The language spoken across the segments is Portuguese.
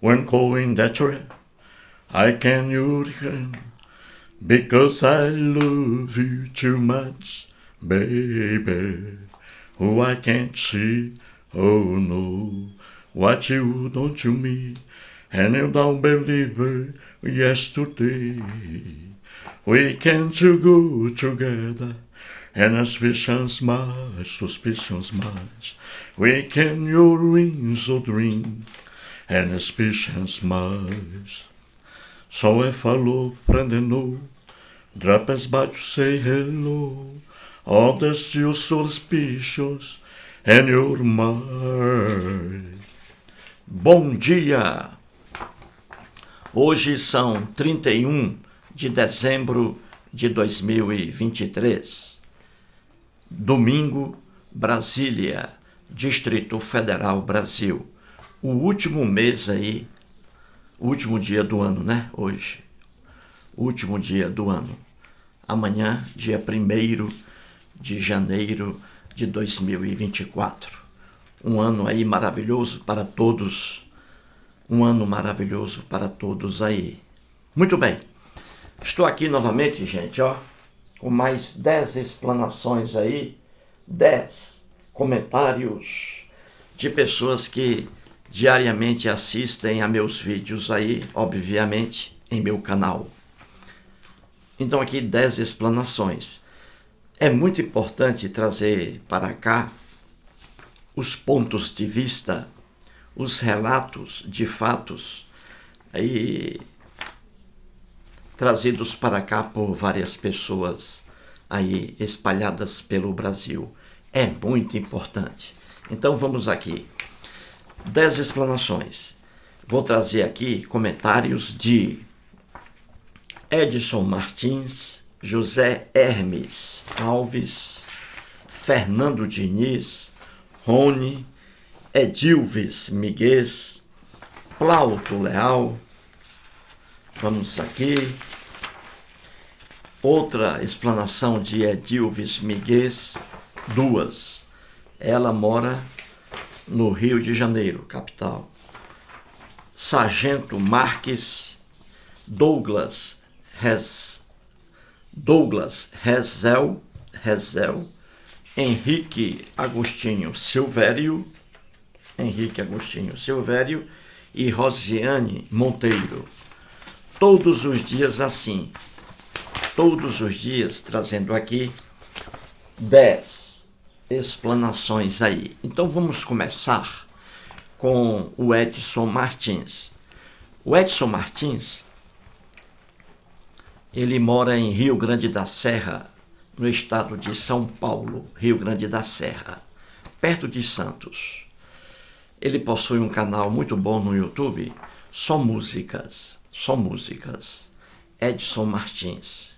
When going that way, I can hurricane because I love you too much, baby. Oh, I can't see, oh no, what you done to me, and you don't believe it yesterday. We can't go together, and suspicions much. We can your wings or dream, and suspicions much. So I follow, prendendo, drapas baixo, say hello. All the still suspicious, and your mind. Bom dia! Hoje são 31 de dezembro de 2023. Domingo, Brasília, Distrito Federal, Brasil. O último mês aí, o último dia do ano, né? Hoje. O último dia do ano. Amanhã, dia 1º de janeiro de 2024. Um ano aí maravilhoso para todos. Um ano maravilhoso para todos aí. Muito bem. Estou aqui novamente, gente, ó, com mais 10 explanações aí, 10 comentários de pessoas que diariamente assistem a meus vídeos aí, obviamente, em meu canal. Então aqui 10 explanações. É muito importante trazer para cá os pontos de vista, os relatos de fatos aí trazidos para cá por várias pessoas aí espalhadas pelo Brasil. É muito importante. Então vamos aqui. 10 explanações. Vou trazer aqui comentários de Edson Martins, José Hermes Alves, Fernando Diniz, Rony, Edilves Miguel, Plauto Leal. Vamos aqui. Outra explanação de Edilves Miguel, 2. Ela mora no Rio de Janeiro, capital. Sargento Marques, Douglas Rezel, Henrique Agostinho Silvério e Rosiane Monteiro. Todos os dias assim, todos os dias trazendo aqui 10 explanações aí. Então vamos começar com o Edson Martins. O Edson Martins, ele mora em Rio Grande da Serra, no estado de São Paulo, Rio Grande da Serra, perto de Santos. Ele possui um canal muito bom no YouTube, só músicas. Edson Martins.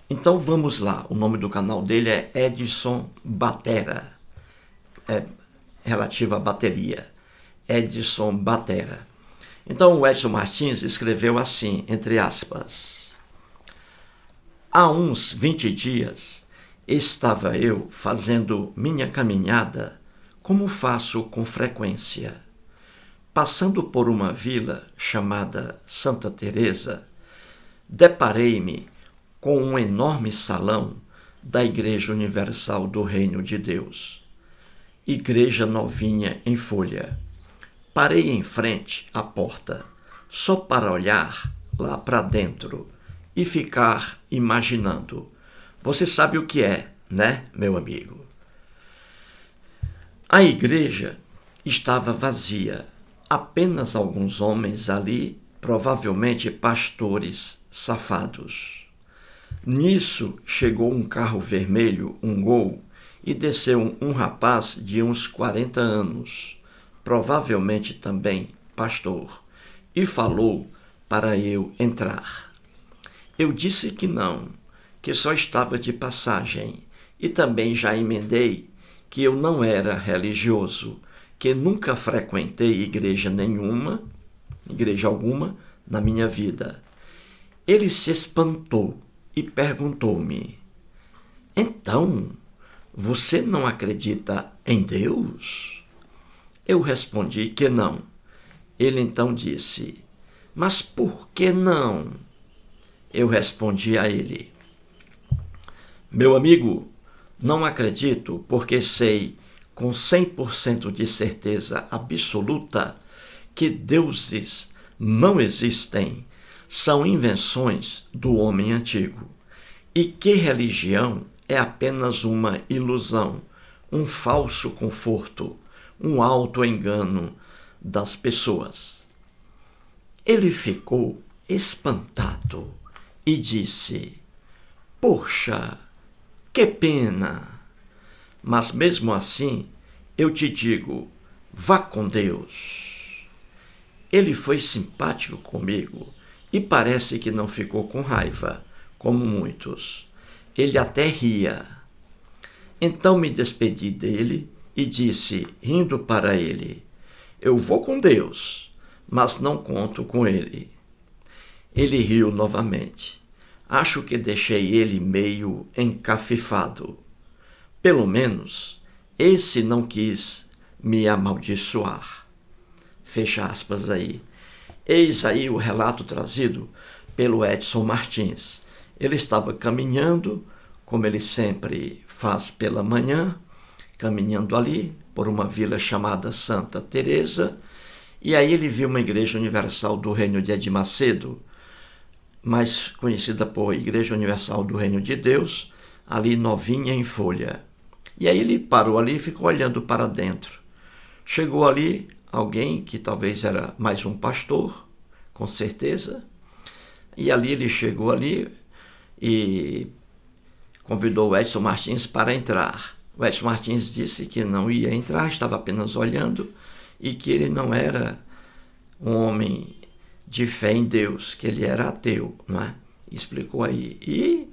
Então vamos lá, o nome do canal dele é Edson Batera, é relativo à bateria, Edson Batera. Então o Edson Martins escreveu assim, entre aspas: há uns 20 dias estava eu fazendo minha caminhada, como faço com frequência. Passando por uma vila chamada Santa Teresa, deparei-me com um enorme salão da Igreja Universal do Reino de Deus. Igreja novinha em folha. Parei em frente à porta, só para olhar lá para dentro e ficar imaginando. Você sabe o que é, né, meu amigo? A igreja estava vazia. Apenas alguns homens ali, provavelmente pastores safados. Nisso chegou um carro vermelho, um Gol, e desceu um rapaz de uns 40 anos, provavelmente também pastor, e falou para eu entrar. Eu disse que não, que só estava de passagem, e também já emendei que eu não era religioso, que nunca frequentei igreja alguma na minha vida. Ele se espantou e perguntou-me: então, você não acredita em Deus? Eu respondi que não, Ele então disse: mas por que não? Eu respondi a ele: meu amigo, não acredito porque sei com 100% de certeza absoluta que deuses não existem, são invenções do homem antigo, e que religião é apenas uma ilusão, um falso conforto, um auto-engano das pessoas. Ele ficou espantado e disse: poxa, que pena! Mas mesmo assim, eu te digo, vá com Deus. Ele foi simpático comigo e parece que não ficou com raiva, como muitos. Ele até ria. Então me despedi dele e disse, rindo para ele: eu vou com Deus, mas não conto com ele. Ele riu novamente. Acho que deixei ele meio encafifado. Pelo menos, esse não quis me amaldiçoar. Fecha aspas aí. Eis aí o relato trazido pelo Edson Martins. Ele estava caminhando, como ele sempre faz pela manhã, caminhando ali por uma vila chamada Santa Teresa, e aí ele viu uma Igreja Universal do Reino de Edir Macedo, mais conhecida por Igreja Universal do Reino de Deus, ali novinha em folha. E aí ele parou ali e ficou olhando para dentro. Chegou ali alguém que talvez era mais um pastor, com certeza, e ali ele chegou ali e convidou o Edson Martins para entrar. O Edson Martins disse que não ia entrar, estava apenas olhando e que ele não era um homem de fé em Deus, que ele era ateu, não é? Explicou aí. E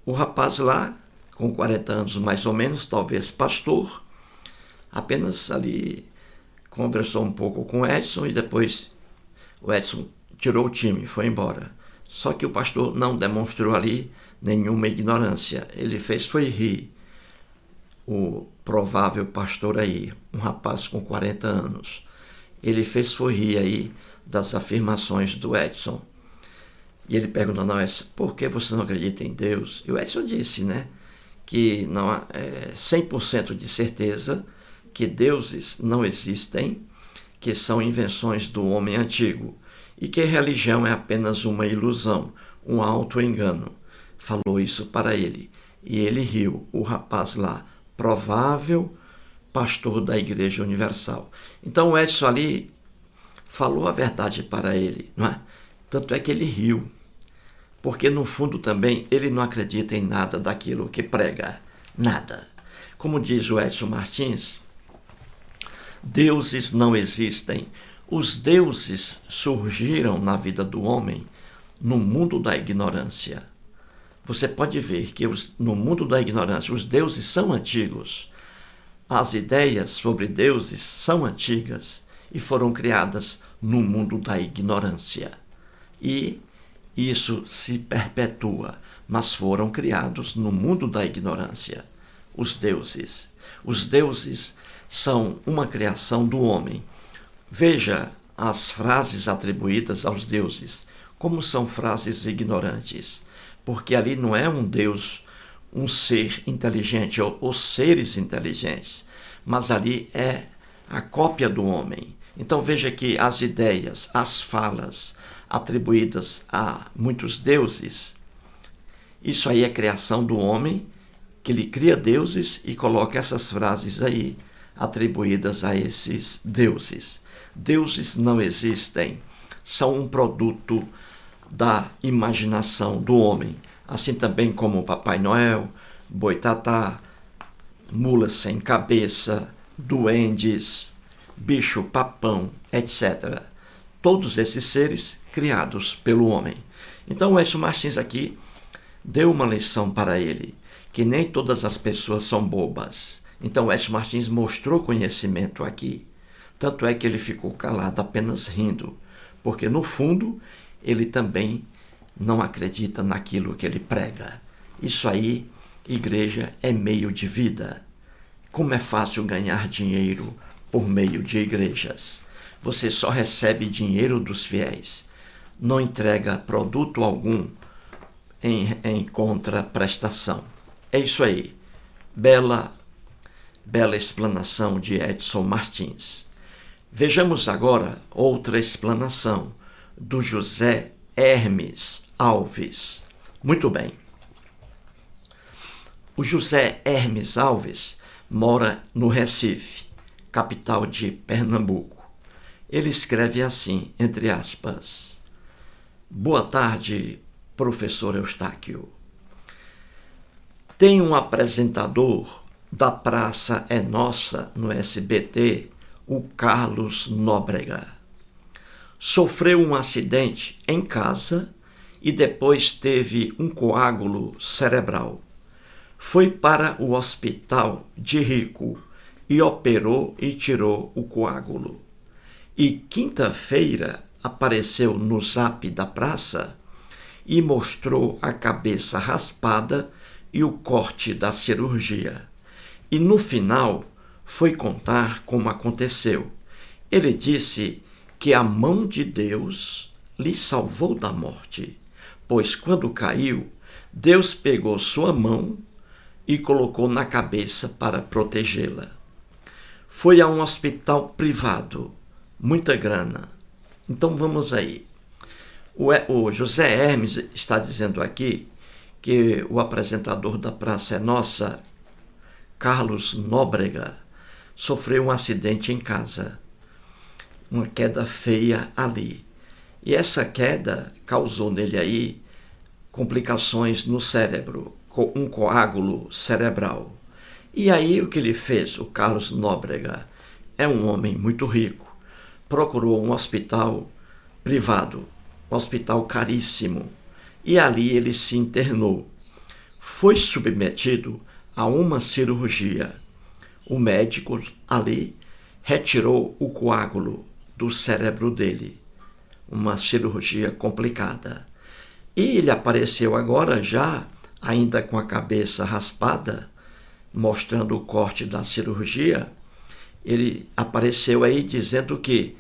o rapaz lá, com 40 anos mais ou menos, talvez pastor, apenas ali conversou um pouco com o Edson e depois o Edson tirou o time, foi embora. Só que o pastor não demonstrou ali nenhuma ignorância. Ele foi rir. O provável pastor aí, um rapaz com 40 anos, ele foi rir aí das afirmações do Edson. E ele perguntou ao Edson: por que você não acredita em Deus? E o Edson disse, né, que não há 100% de certeza que deuses não existem, que são invenções do homem antigo e que religião é apenas uma ilusão, um auto-engano. Falou isso para ele. E ele riu, o rapaz lá, provável pastor da Igreja Universal. Então o Edson ali falou a verdade para ele, não é? Tanto é que ele riu, porque no fundo também ele não acredita em nada daquilo que prega, nada. Como diz o Edson Martins, deuses não existem. Os deuses surgiram na vida do homem no mundo da ignorância. Você pode ver que no mundo da ignorância os deuses são antigos. As ideias sobre deuses são antigas e foram criadas no mundo da ignorância. E isso se perpetua, mas foram criados no mundo da ignorância. Os deuses. Os deuses são uma criação do homem. Veja as frases atribuídas aos deuses, como são frases ignorantes, porque ali não é um Deus, um ser inteligente ou seres inteligentes, mas ali é a cópia do homem. Então veja que as ideias, as falas atribuídas a muitos deuses, isso aí é criação do homem, que ele cria deuses e coloca essas frases aí atribuídas a esses deuses. Deuses não existem, são um produto da imaginação do homem, assim também como Papai Noel, Boitatá, mulas sem cabeça, duendes, bicho-papão, etc. Todos esses seres criados pelo homem. Então o Edson Martins aqui deu uma lição para ele, que nem todas as pessoas são bobas. Então o Edson Martins mostrou conhecimento aqui. Tanto é que ele ficou calado, apenas rindo, porque no fundo ele também não acredita naquilo que ele prega. Isso aí, igreja, é meio de vida. Como é fácil ganhar dinheiro por meio de igrejas. você só recebe dinheiro dos fiéis, não entrega produto algum em contraprestação. É isso aí. Bela explanação de Edson Martins. Vejamos agora outra explanação do José Hermes Alves. Muito bem. O José Hermes Alves mora no Recife, capital de Pernambuco. Ele escreve assim, entre aspas: Boa tarde, professor Eustáquio. Tem um apresentador da Praça é Nossa no SBT, o Carlos Nóbrega. Sofreu um acidente em casa e depois teve um coágulo cerebral. Foi para o hospital de Rico e operou e tirou o coágulo. E quinta-feira apareceu no zap da praça e mostrou a cabeça raspada e o corte da cirurgia. E no final foi contar como aconteceu. Ele disse que a mão de Deus lhe salvou da morte, pois quando caiu, Deus pegou sua mão e colocou na cabeça para protegê-la. Foi a um hospital privado, muita grana. Então vamos aí. O José Hermes está dizendo aqui que o apresentador da Praça é Nossa, Carlos Nóbrega, sofreu um acidente em casa, uma queda feia ali. E essa queda causou nele aí complicações no cérebro, um coágulo cerebral. E aí o que ele fez, o Carlos Nóbrega, é um homem muito rico, procurou um hospital privado, um hospital caríssimo, e ali ele se internou. Foi submetido a uma cirurgia. O médico ali retirou o coágulo do cérebro dele, uma cirurgia complicada. E ele apareceu agora já, ainda com a cabeça raspada, mostrando o corte da cirurgia. Ele apareceu aí dizendo que,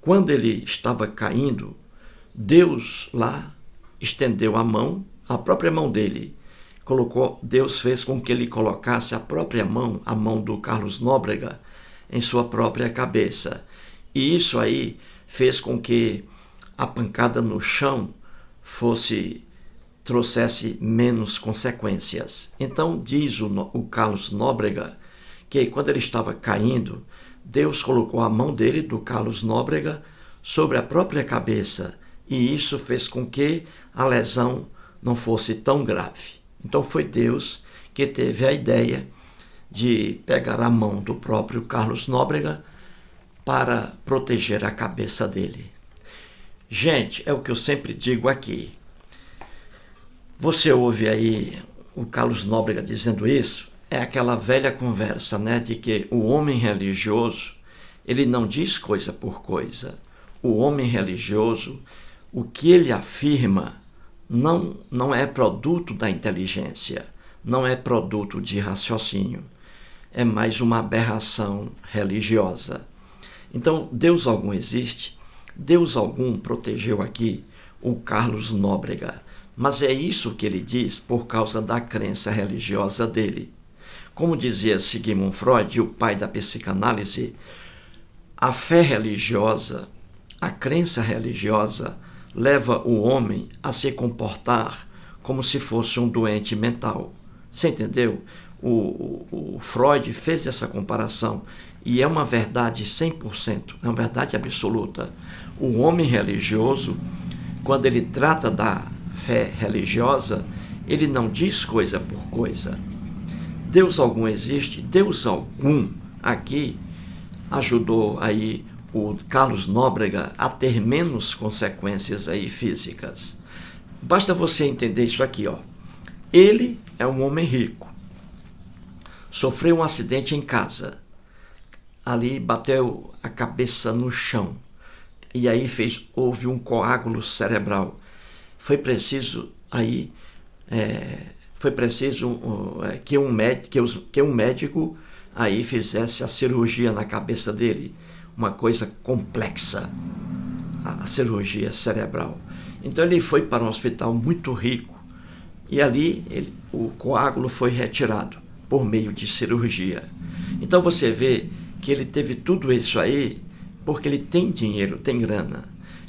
quando ele estava caindo, Deus lá estendeu a mão, a própria mão dele. Deus fez com que ele colocasse a própria mão, a mão do Carlos Nóbrega, em sua própria cabeça. E isso aí fez com que a pancada no chão trouxesse menos consequências. Então diz o Carlos Nóbrega que quando ele estava caindo, Deus colocou a mão dele, do Carlos Nóbrega, sobre a própria cabeça, e isso fez com que a lesão não fosse tão grave. Então foi Deus que teve a ideia de pegar a mão do próprio Carlos Nóbrega para proteger a cabeça dele. Gente, é o que eu sempre digo aqui. Você ouve aí o Carlos Nóbrega dizendo isso, é aquela velha conversa, né, de que o homem religioso, ele não diz coisa por coisa. O homem religioso, o que ele afirma não é produto da inteligência, não é produto de raciocínio, é mais uma aberração religiosa. Então, Deus algum existe? Deus algum protegeu aqui o Carlos Nóbrega, mas é isso que ele diz por causa da crença religiosa dele. Como dizia Sigmund Freud, o pai da psicanálise, a fé religiosa, a crença religiosa, leva o homem a se comportar como se fosse um doente mental. Você entendeu? O Freud fez essa comparação e é uma verdade 100%, é uma verdade absoluta. O homem religioso, quando ele trata da fé religiosa, ele não diz coisa por coisa. Deus algum existe? Deus algum aqui ajudou aí o Carlos Nóbrega a ter menos consequências aí físicas. Basta você entender isso aqui, ó. Ele é um homem rico. Sofreu um acidente em casa. Ali bateu a cabeça no chão. E aí houve um coágulo cerebral. Foi preciso que um médico aí fizesse a cirurgia na cabeça dele. uma coisa complexa, a cirurgia cerebral. Então ele foi para um hospital muito rico e ali o coágulo foi retirado por meio de cirurgia. Então você vê que ele teve tudo isso aí porque ele tem dinheiro, tem grana.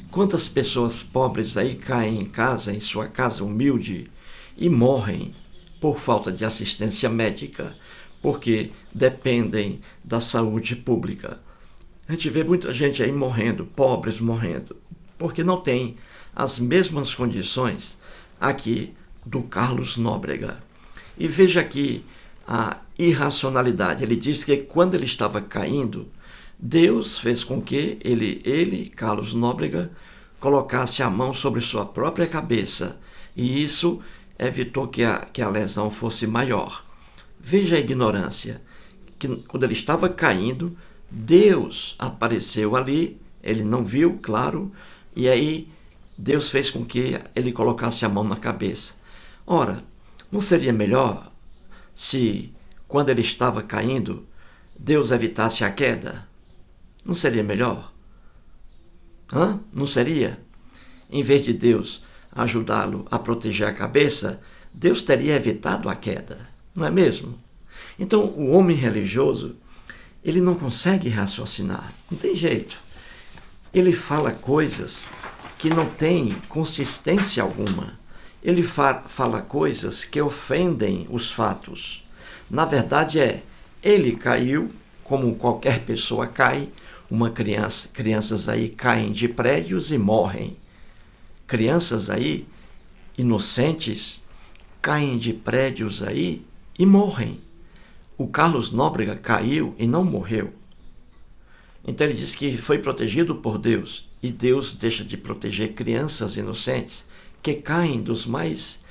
Quantas pessoas pobres aí caem em casa, em sua casa humilde, e morrem por falta de assistência médica, porque dependem da saúde pública. A gente vê muita gente aí morrendo, pobres morrendo, porque não tem as mesmas condições aqui do Carlos Nóbrega. E veja aqui a irracionalidade. Ele diz que quando ele estava caindo, Deus fez com que ele, Carlos Nóbrega, colocasse a mão sobre sua própria cabeça, e isso evitou que a lesão fosse maior. Veja a ignorância, que quando ele estava caindo, Deus apareceu ali, ele não viu, claro, e aí Deus fez com que ele colocasse a mão na cabeça. Ora, não seria melhor se, quando ele estava caindo, Deus evitasse a queda? Não seria melhor? Não seria? Em vez de Deus ajudá-lo a proteger a cabeça, Deus teria evitado a queda, não é mesmo? Então, o homem religioso, ele não consegue raciocinar, não tem jeito. Ele fala coisas que não têm consistência alguma. Ele fala coisas que ofendem os fatos. Na verdade ele caiu, como qualquer pessoa cai. Crianças aí caem de prédios e morrem. Crianças aí, inocentes, caem de prédios aí e morrem. O Carlos Nóbrega caiu e não morreu. Então ele diz que foi protegido por Deus, e Deus deixa de proteger crianças inocentes que caem dos mais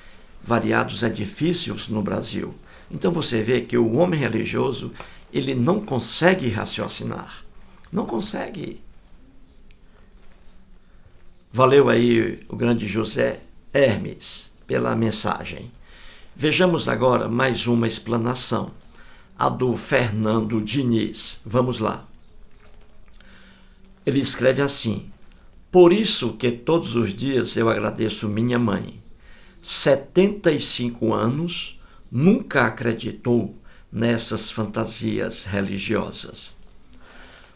variados edifícios no Brasil. Então você vê que o homem religioso, ele não consegue raciocinar. Não consegue. Valeu aí o grande José Hermes pela mensagem. Vejamos agora mais uma explanação, a do Fernando Diniz. Vamos lá. Ele escreve assim: por isso que todos os dias eu agradeço minha mãe. 75 anos, nunca acreditou nessas fantasias religiosas.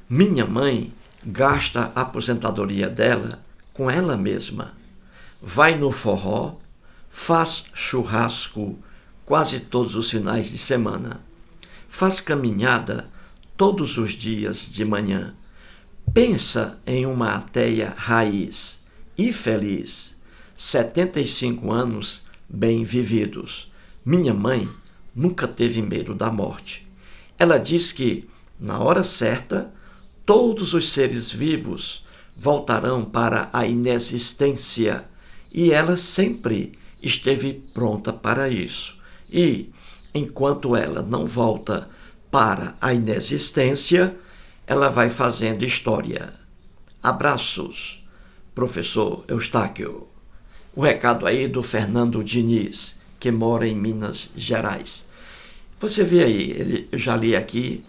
Minha mãe gasta a aposentadoria dela com ela mesma. Vai no forró, faz churrasco quase todos os finais de semana. Faz caminhada todos os dias de manhã. Pensa em uma ateia raiz e feliz. 75 anos bem vividos. Minha mãe nunca teve medo da morte. Ela diz que, na hora certa, todos os seres vivos voltarão para a inexistência, e ela sempre esteve pronta para isso. E, enquanto ela não volta para a inexistência, ela vai fazendo história. Abraços, professor Eustáquio. O recado aí do Fernando Diniz, que mora em Minas Gerais. Você vê aí, eu já li aqui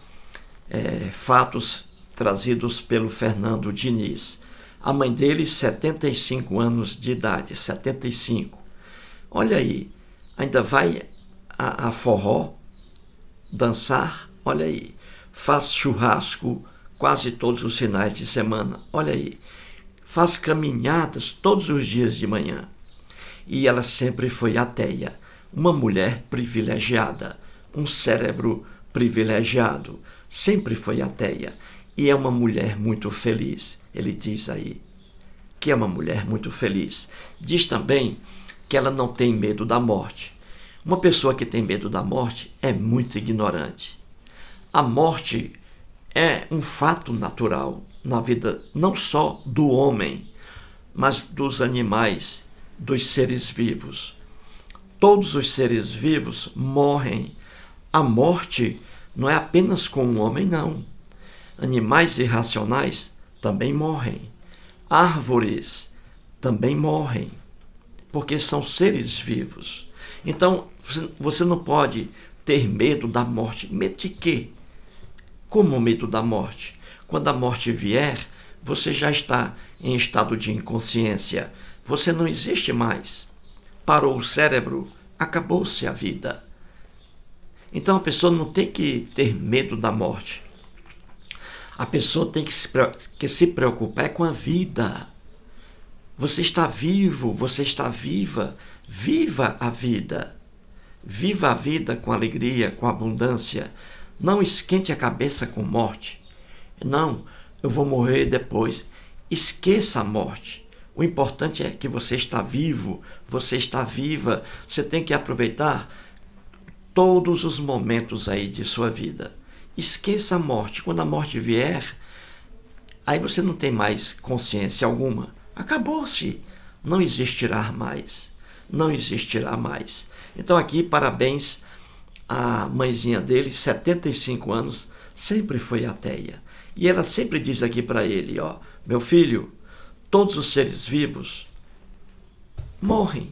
fatos trazidos pelo Fernando Diniz. A mãe dele, 75 anos de idade, 75. Olha aí, ainda vai a forró dançar, olha aí. Faz churrasco quase todos os finais de semana, olha aí. Faz caminhadas todos os dias de manhã. E ela sempre foi ateia, uma mulher privilegiada, um cérebro privilegiado, sempre foi ateia. E é uma mulher muito feliz, ele diz aí, que é uma mulher muito feliz. Diz também que ela não tem medo da morte. Uma pessoa que tem medo da morte é muito ignorante. A morte é um fato natural na vida não só do homem, mas dos animais, dos seres vivos. Todos os seres vivos morrem. A morte não é apenas com o homem, não. Animais irracionais também morrem. Árvores também morrem, porque são seres vivos. Então, você não pode ter medo da morte. Medo de quê? Como medo da morte? quando a morte vier, você já está em estado de inconsciência. Você não existe mais. Parou o cérebro, acabou-se a vida. Então a pessoa não tem que ter medo da morte. A pessoa tem que se preocupar com a vida. Você está vivo, você está viva. Viva a vida. Viva a vida com alegria, com abundância. Não esquente a cabeça com morte. Não, eu vou morrer depois. Esqueça a morte. O importante é que você está vivo, você está viva. Você tem que aproveitar todos os momentos aí de sua vida. Esqueça a morte. Quando a morte vier, aí você não tem mais consciência alguma. Acabou-se. Não existirá mais. Não existirá mais. Então aqui, parabéns à mãezinha dele, 75 anos, sempre foi ateia. E ela sempre diz aqui para ele, ó, meu filho, todos os seres vivos morrem.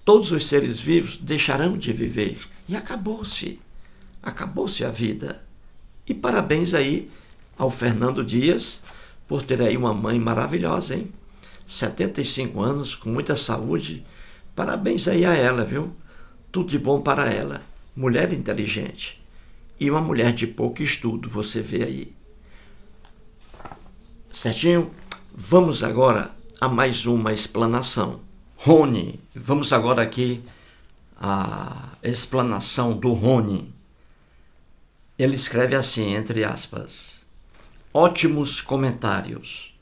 Todos os seres vivos deixarão de viver. E acabou-se. Acabou-se a vida. E parabéns aí ao Fernando Dias por ter aí uma mãe maravilhosa, hein? 75 anos, com muita saúde. Parabéns aí a ela, viu? Tudo de bom para ela. Mulher inteligente. E uma mulher de pouco estudo, você vê aí. Certinho? Vamos agora a mais uma explanação. Rony. Vamos agora aqui à explanação do Rony. Ele escreve assim, entre aspas. Ótimos comentários.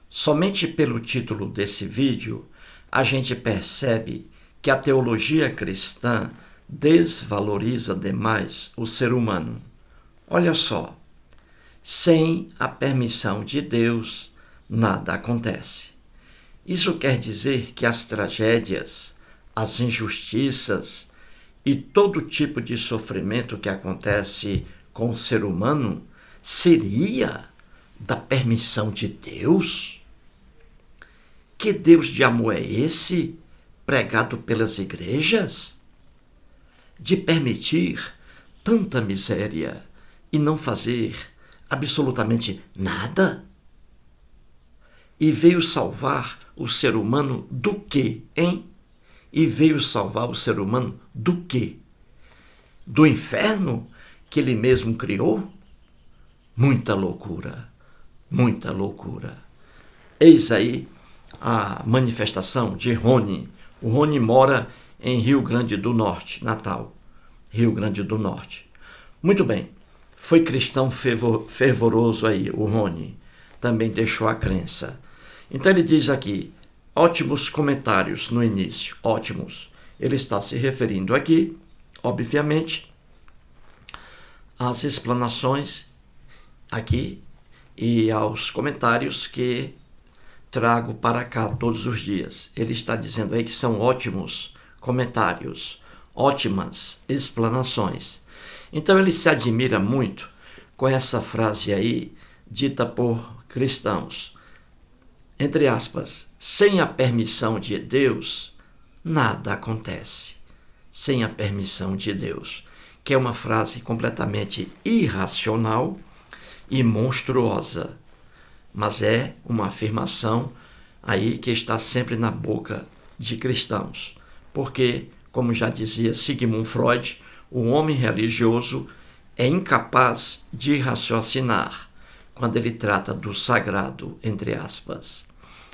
Somente pelo título desse vídeo, a gente percebe que a teologia cristã desvaloriza demais o ser humano. Olha só, sem a permissão de Deus, nada acontece. Isso quer dizer que as tragédias, as injustiças e todo tipo de sofrimento que acontece com o ser humano seria da permissão de Deus? Que Deus de amor é esse, pregado pelas igrejas? De permitir tanta miséria e não fazer absolutamente nada? E veio salvar o ser humano do quê, hein? E veio salvar o ser humano do quê? Do inferno que ele mesmo criou? Muita loucura, muita loucura. Eis aí a manifestação de Rony. O Rony mora em Rio Grande do Norte, Natal, Rio Grande do Norte. Muito bem, foi cristão fervoroso aí, o Rony. Também deixou a crença. Então ele diz aqui, ótimos comentários no início, ótimos. Ele está se referindo aqui, obviamente, às explanações aqui e aos comentários que trago para cá todos os dias. Ele está dizendo aí que são ótimos comentários, ótimas explanações. Então ele se admira muito com essa frase aí, dita por cristãos. Entre aspas, sem a permissão de Deus, nada acontece. Sem a permissão de Deus. Que é uma frase completamente irracional e monstruosa. Mas é uma afirmação aí que está sempre na boca de cristãos. Porque, como já dizia Sigmund Freud, o homem religioso é incapaz de raciocinar quando ele trata do sagrado, entre aspas.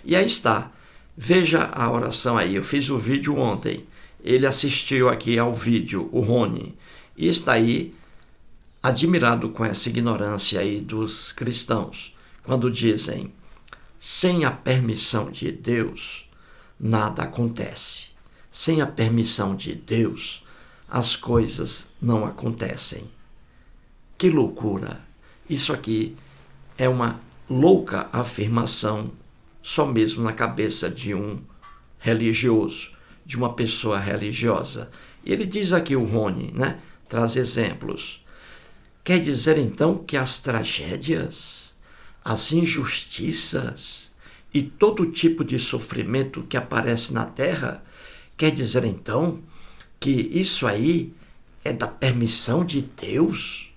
E aí está. Veja a oração aí. Eu fiz o vídeo ontem. Ele assistiu aqui ao vídeo, o Rony, e está aí admirado com essa ignorância aí dos cristãos, quando dizem, sem a permissão de Deus, nada acontece. Sem a permissão de Deus, as coisas não acontecem. Que loucura! Isso aqui é uma louca afirmação só mesmo na cabeça de um religioso, de uma pessoa religiosa. E ele diz aqui, o Rony, né? Traz exemplos. Quer dizer então que as tragédias, as injustiças e todo tipo de sofrimento que aparece na Terra, quer dizer então que isso aí é da permissão de Deus?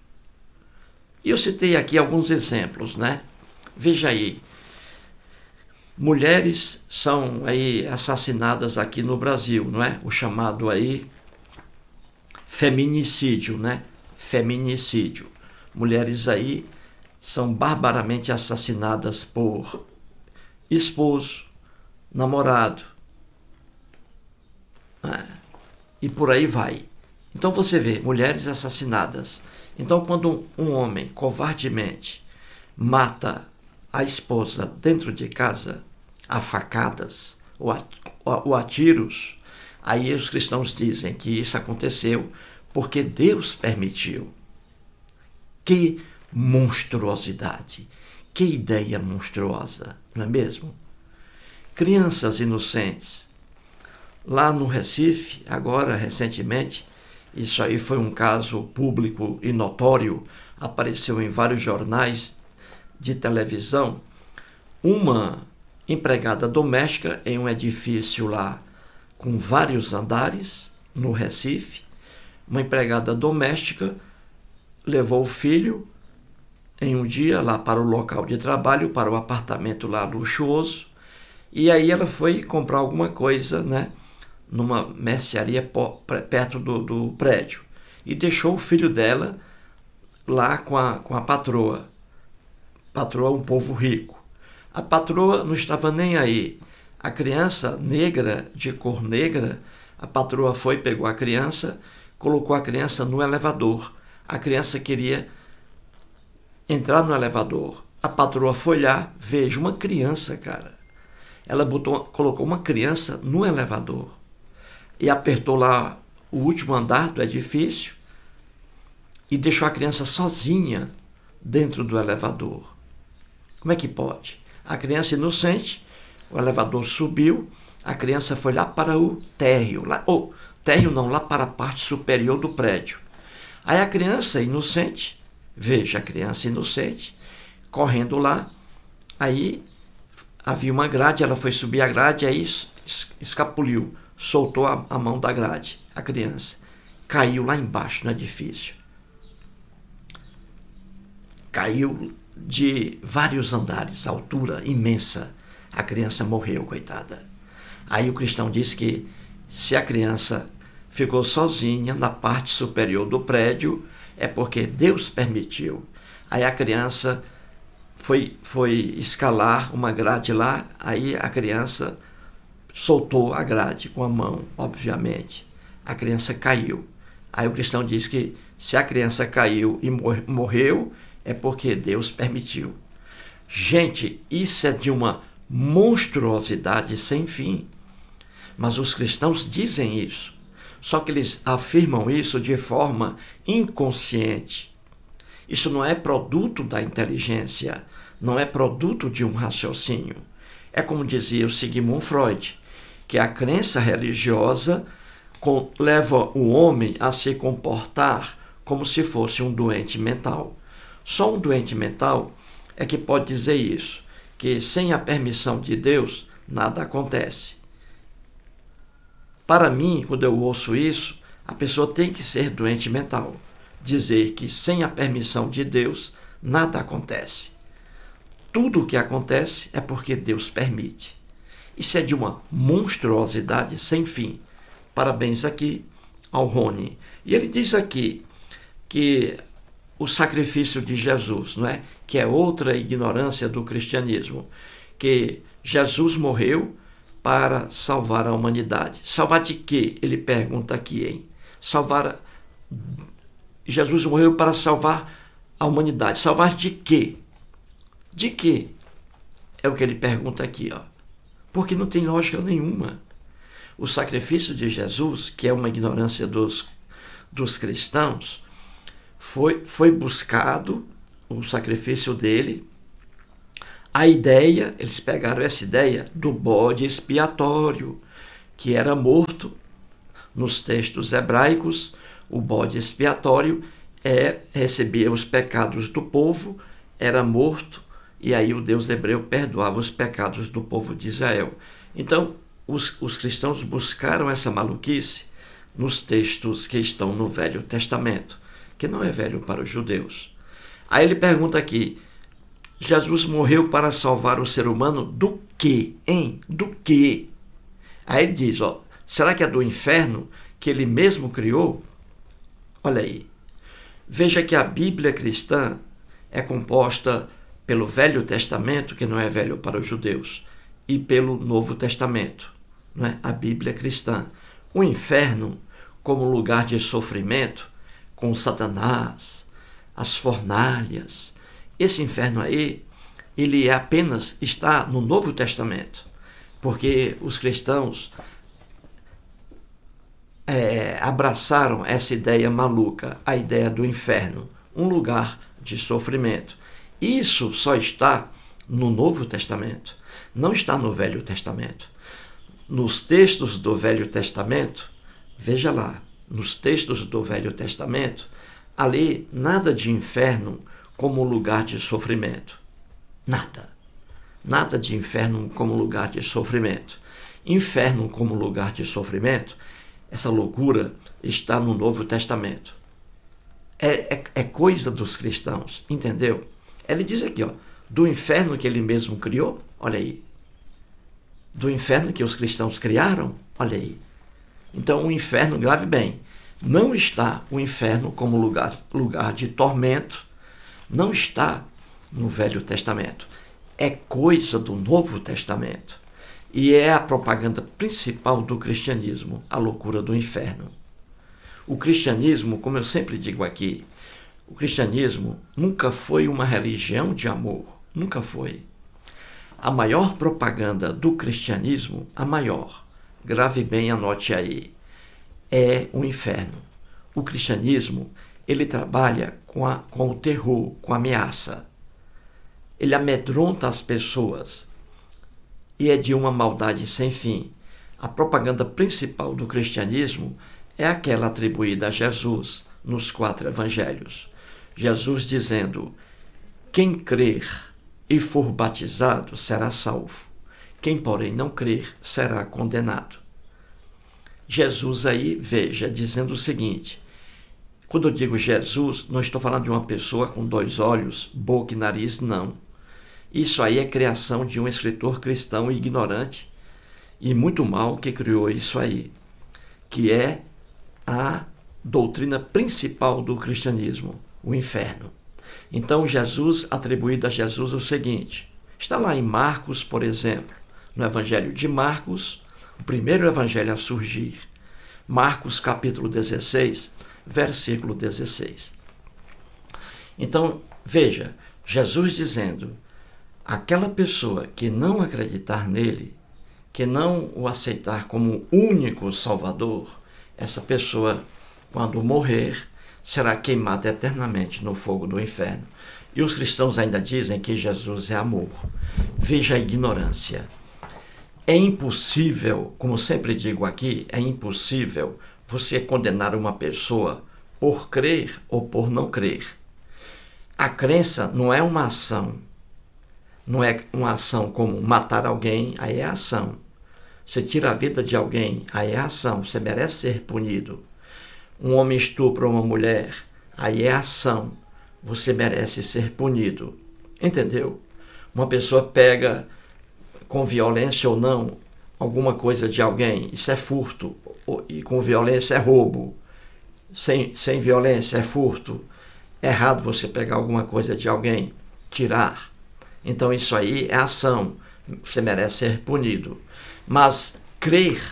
E eu citei aqui alguns exemplos, né? Veja aí, mulheres são aí assassinadas aqui no Brasil, não é? O chamado aí feminicídio, né? Feminicídio. Mulheres aí são barbaramente assassinadas por esposo, namorado, né? E por aí vai. Então você vê mulheres assassinadas. Então quando um homem covardemente mata a esposa dentro de casa, a facadas ou a tiros, aí os cristãos dizem que isso aconteceu porque Deus permitiu. Que monstruosidade! Que ideia monstruosa, não é mesmo? Crianças inocentes. Lá no Recife, agora recentemente, isso aí foi um caso público e notório, apareceu em vários jornais de televisão, uma empregada doméstica em um edifício lá com vários andares no Recife, uma empregada doméstica levou o filho em um dia lá para o local de trabalho, para o apartamento lá luxuoso, e aí ela foi comprar alguma coisa, né, numa mercearia perto do prédio, e deixou o filho dela lá com a patroa. Patroa, um povo rico. A patroa não estava nem aí. A criança negra, de cor negra, a patroa foi, pegou a criança, colocou a criança no elevador. A criança queria entrar no elevador. A patroa foi lá, veja, uma criança, cara. Ela colocou uma criança no elevador e apertou lá o último andar do edifício e deixou a criança sozinha dentro do elevador. Como é que pode? A criança inocente, o elevador subiu, a criança foi lá para o térreo, lá para a parte superior do prédio. Aí a criança inocente, veja a criança inocente, correndo lá, aí havia uma grade, ela foi subir a grade, aí escapuliu, soltou a mão da grade, a criança. Caiu lá embaixo no edifício. Caiu de vários andares, altura imensa. A criança morreu, coitada. Aí o cristão diz que se a criança ficou sozinha na parte superior do prédio, é porque Deus permitiu. Aí a criança foi escalar uma grade lá, aí a criança soltou a grade com a mão, obviamente. A criança caiu. Aí o cristão diz que se a criança caiu e morreu, é porque Deus permitiu. Gente, isso é de uma monstruosidade sem fim. Mas os cristãos dizem isso. Só que eles afirmam isso de forma inconsciente. Isso não é produto da inteligência, não é produto de um raciocínio. É como dizia o Sigmund Freud, que a crença religiosa leva o homem a se comportar como se fosse um doente mental. Só um doente mental é que pode dizer isso, que sem a permissão de Deus, nada acontece. Para mim, quando eu ouço isso, a pessoa tem que ser doente mental. Dizer que sem a permissão de Deus, nada acontece. Tudo o que acontece é porque Deus permite. Isso é de uma monstruosidade sem fim. Parabéns aqui ao Rony. E ele diz aqui que o sacrifício de Jesus, não é? Que é outra ignorância do cristianismo, que Jesus morreu para salvar a humanidade. Salvar de quê? Ele pergunta aqui, hein? Jesus morreu para salvar a humanidade. Salvar de quê? De quê? É o que ele pergunta aqui, ó. Porque não tem lógica nenhuma. O sacrifício de Jesus, que é uma ignorância dos cristãos, foi buscado, o sacrifício dele. A ideia, eles pegaram essa ideia do bode expiatório, que era morto. Nos textos hebraicos, o bode expiatório recebia os pecados do povo, era morto, e aí o Deus hebreu perdoava os pecados do povo de Israel. Então, os cristãos buscaram essa maluquice nos textos que estão no Velho Testamento, que não é velho para os judeus. Aí ele pergunta aqui, Jesus morreu para salvar o ser humano do quê, hein? Do quê? Aí ele diz, será que é do inferno que ele mesmo criou? Olha aí. Veja que a Bíblia cristã é composta pelo Velho Testamento, que não é velho para os judeus, e pelo Novo Testamento, não é? A Bíblia cristã. O inferno, como lugar de sofrimento, com Satanás, as fornalhas, esse inferno aí, ele apenas está no Novo Testamento, porque os cristãos abraçaram essa ideia maluca, a ideia do inferno, um lugar de sofrimento. Isso só está no Novo Testamento, não está no Velho Testamento. Nos textos do Velho Testamento, veja lá, nos textos do Velho Testamento, ali nada de inferno como lugar de sofrimento. Nada. Nada de inferno como lugar de sofrimento. Inferno como lugar de sofrimento, essa loucura está no Novo Testamento. É coisa dos cristãos, entendeu? Ele diz aqui, do inferno que ele mesmo criou, olha aí. Do inferno que os cristãos criaram, olha aí. Então o inferno, grave bem, não está o inferno como lugar de tormento, não está no Velho Testamento. É coisa do Novo Testamento. E é a propaganda principal do cristianismo, a loucura do inferno. O cristianismo, como eu sempre digo aqui, o cristianismo nunca foi uma religião de amor, nunca foi. A maior propaganda do cristianismo, a maior, grave bem, anote aí, é o inferno. O cristianismo, ele trabalha com o terror, com a ameaça. Ele amedronta as pessoas e é de uma maldade sem fim. A propaganda principal do cristianismo é aquela atribuída a Jesus nos 4 evangelhos. Jesus dizendo, quem crer e for batizado será salvo. Quem, porém, não crer será condenado. Jesus aí, veja, dizendo o seguinte, quando eu digo Jesus, não estou falando de uma pessoa com 2 olhos, boca e nariz, não. Isso aí é criação de um escritor cristão ignorante e muito mal que criou isso aí, que é a doutrina principal do cristianismo, o inferno. Então, Jesus, atribuído a Jesus o seguinte, está lá em Marcos, por exemplo, no Evangelho de Marcos, o primeiro evangelho a surgir, Marcos capítulo 16, versículo 16. Então, veja, Jesus dizendo, aquela pessoa que não acreditar nele, que não o aceitar como único Salvador, essa pessoa, quando morrer, será queimada eternamente no fogo do inferno. E os cristãos ainda dizem que Jesus é amor. Veja a ignorância. É impossível, como sempre digo aqui, é impossível você condenar uma pessoa por crer ou por não crer. A crença não é uma ação. Não é uma ação como matar alguém, aí é ação. Você tira a vida de alguém, aí é ação, você merece ser punido. Um homem estupra uma mulher, aí é ação, você merece ser punido. Entendeu? Uma pessoa pega, com violência ou não, alguma coisa de alguém, isso é furto, e com violência é roubo. Sem violência é furto. É errado você pegar alguma coisa de alguém, tirar. Então isso aí é ação, você merece ser punido. Mas crer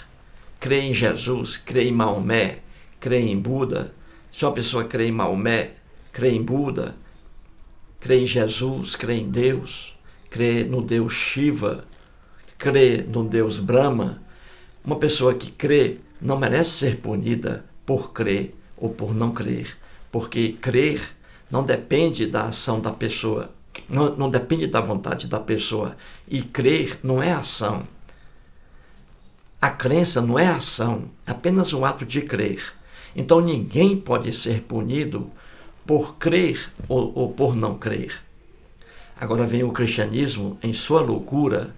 em Jesus, crer em Maomé, crer em Buda, se uma pessoa crê em Maomé, crê em Buda, crê em Jesus, crê em Deus, crê no Deus Shiva, crê no Deus Brahma, uma pessoa que crê não merece ser punida por crer ou por não crer, porque crer não depende da ação da pessoa, não depende da vontade da pessoa, e crer não é ação. A crença não é ação, é apenas um ato de crer. Então ninguém pode ser punido por crer ou por não crer. Agora vem o cristianismo, em sua loucura,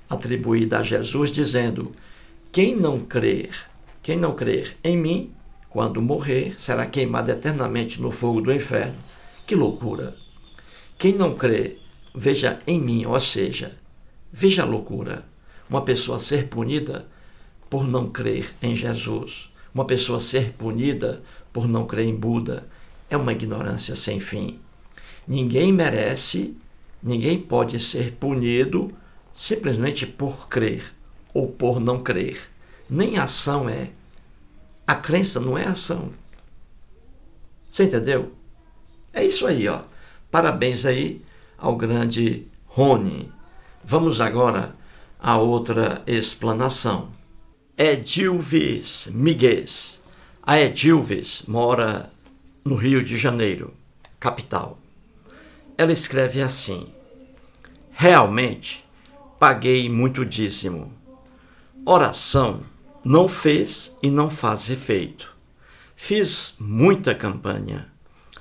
atribuída a Jesus, dizendo, quem não crer em mim, quando morrer, será queimado eternamente no fogo do inferno. Que loucura! Quem não crê, veja em mim, ou seja, veja a loucura. Uma pessoa ser punida por não crer em Jesus, uma pessoa ser punida por não crer em Buda, é uma ignorância sem fim. Ninguém merece, ninguém pode ser punido simplesmente por crer ou por não crer. Nem ação é. A crença não é ação. Você entendeu? É isso aí, ó. Parabéns aí ao grande Rony. Vamos agora a outra explanação. Edilvis Miguez. A Edilvis mora no Rio de Janeiro, capital. Ela escreve assim: realmente paguei muito dízimo. Oração não fez e não faz efeito. Fiz muita campanha.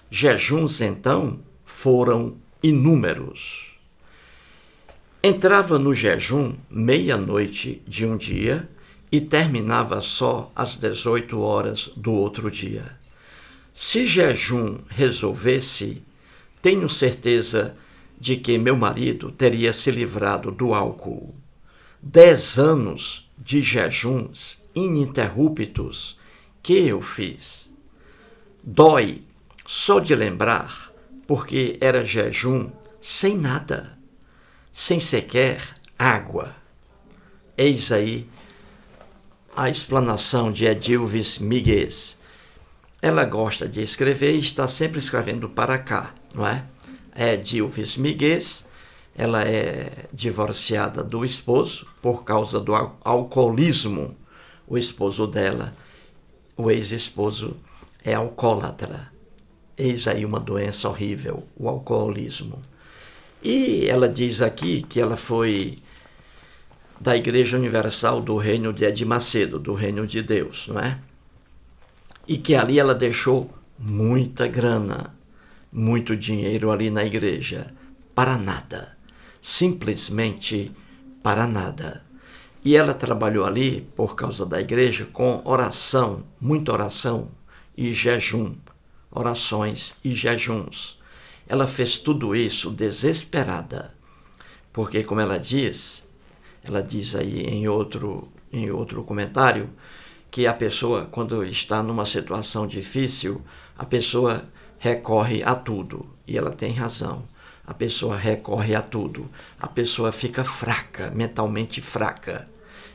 Jejuns, então, foram inúmeros. Entrava no jejum meia-noite de um dia e terminava só às 18 horas do outro dia. Se jejum resolvesse, tenho certeza de que meu marido teria se livrado do álcool. 10 anos de jejuns ininterruptos que eu fiz. Dói só de lembrar, porque era jejum sem nada, sem sequer água. Eis aí a explanação de Edilvis Miguez. Ela gosta de escrever e está sempre escrevendo para cá, não é? Edilvis Miguez, ela é divorciada do esposo por causa do alcoolismo. O esposo dela, o ex-esposo, é alcoólatra. Eis aí uma doença horrível, o alcoolismo. E ela diz aqui que ela foi da Igreja Universal do Reino de Edir Macedo, do Reino de Deus, não é? E que ali ela deixou muita grana, muito dinheiro ali na igreja, para nada, simplesmente para nada. E ela trabalhou ali, por causa da igreja, com oração, muita oração e jejum, orações e jejuns. Ela fez tudo isso desesperada, porque, como ela diz aí em outro comentário, que a pessoa, quando está numa situação difícil, a pessoa recorre a tudo. E ela tem razão. A pessoa recorre a tudo. A pessoa fica fraca, mentalmente fraca,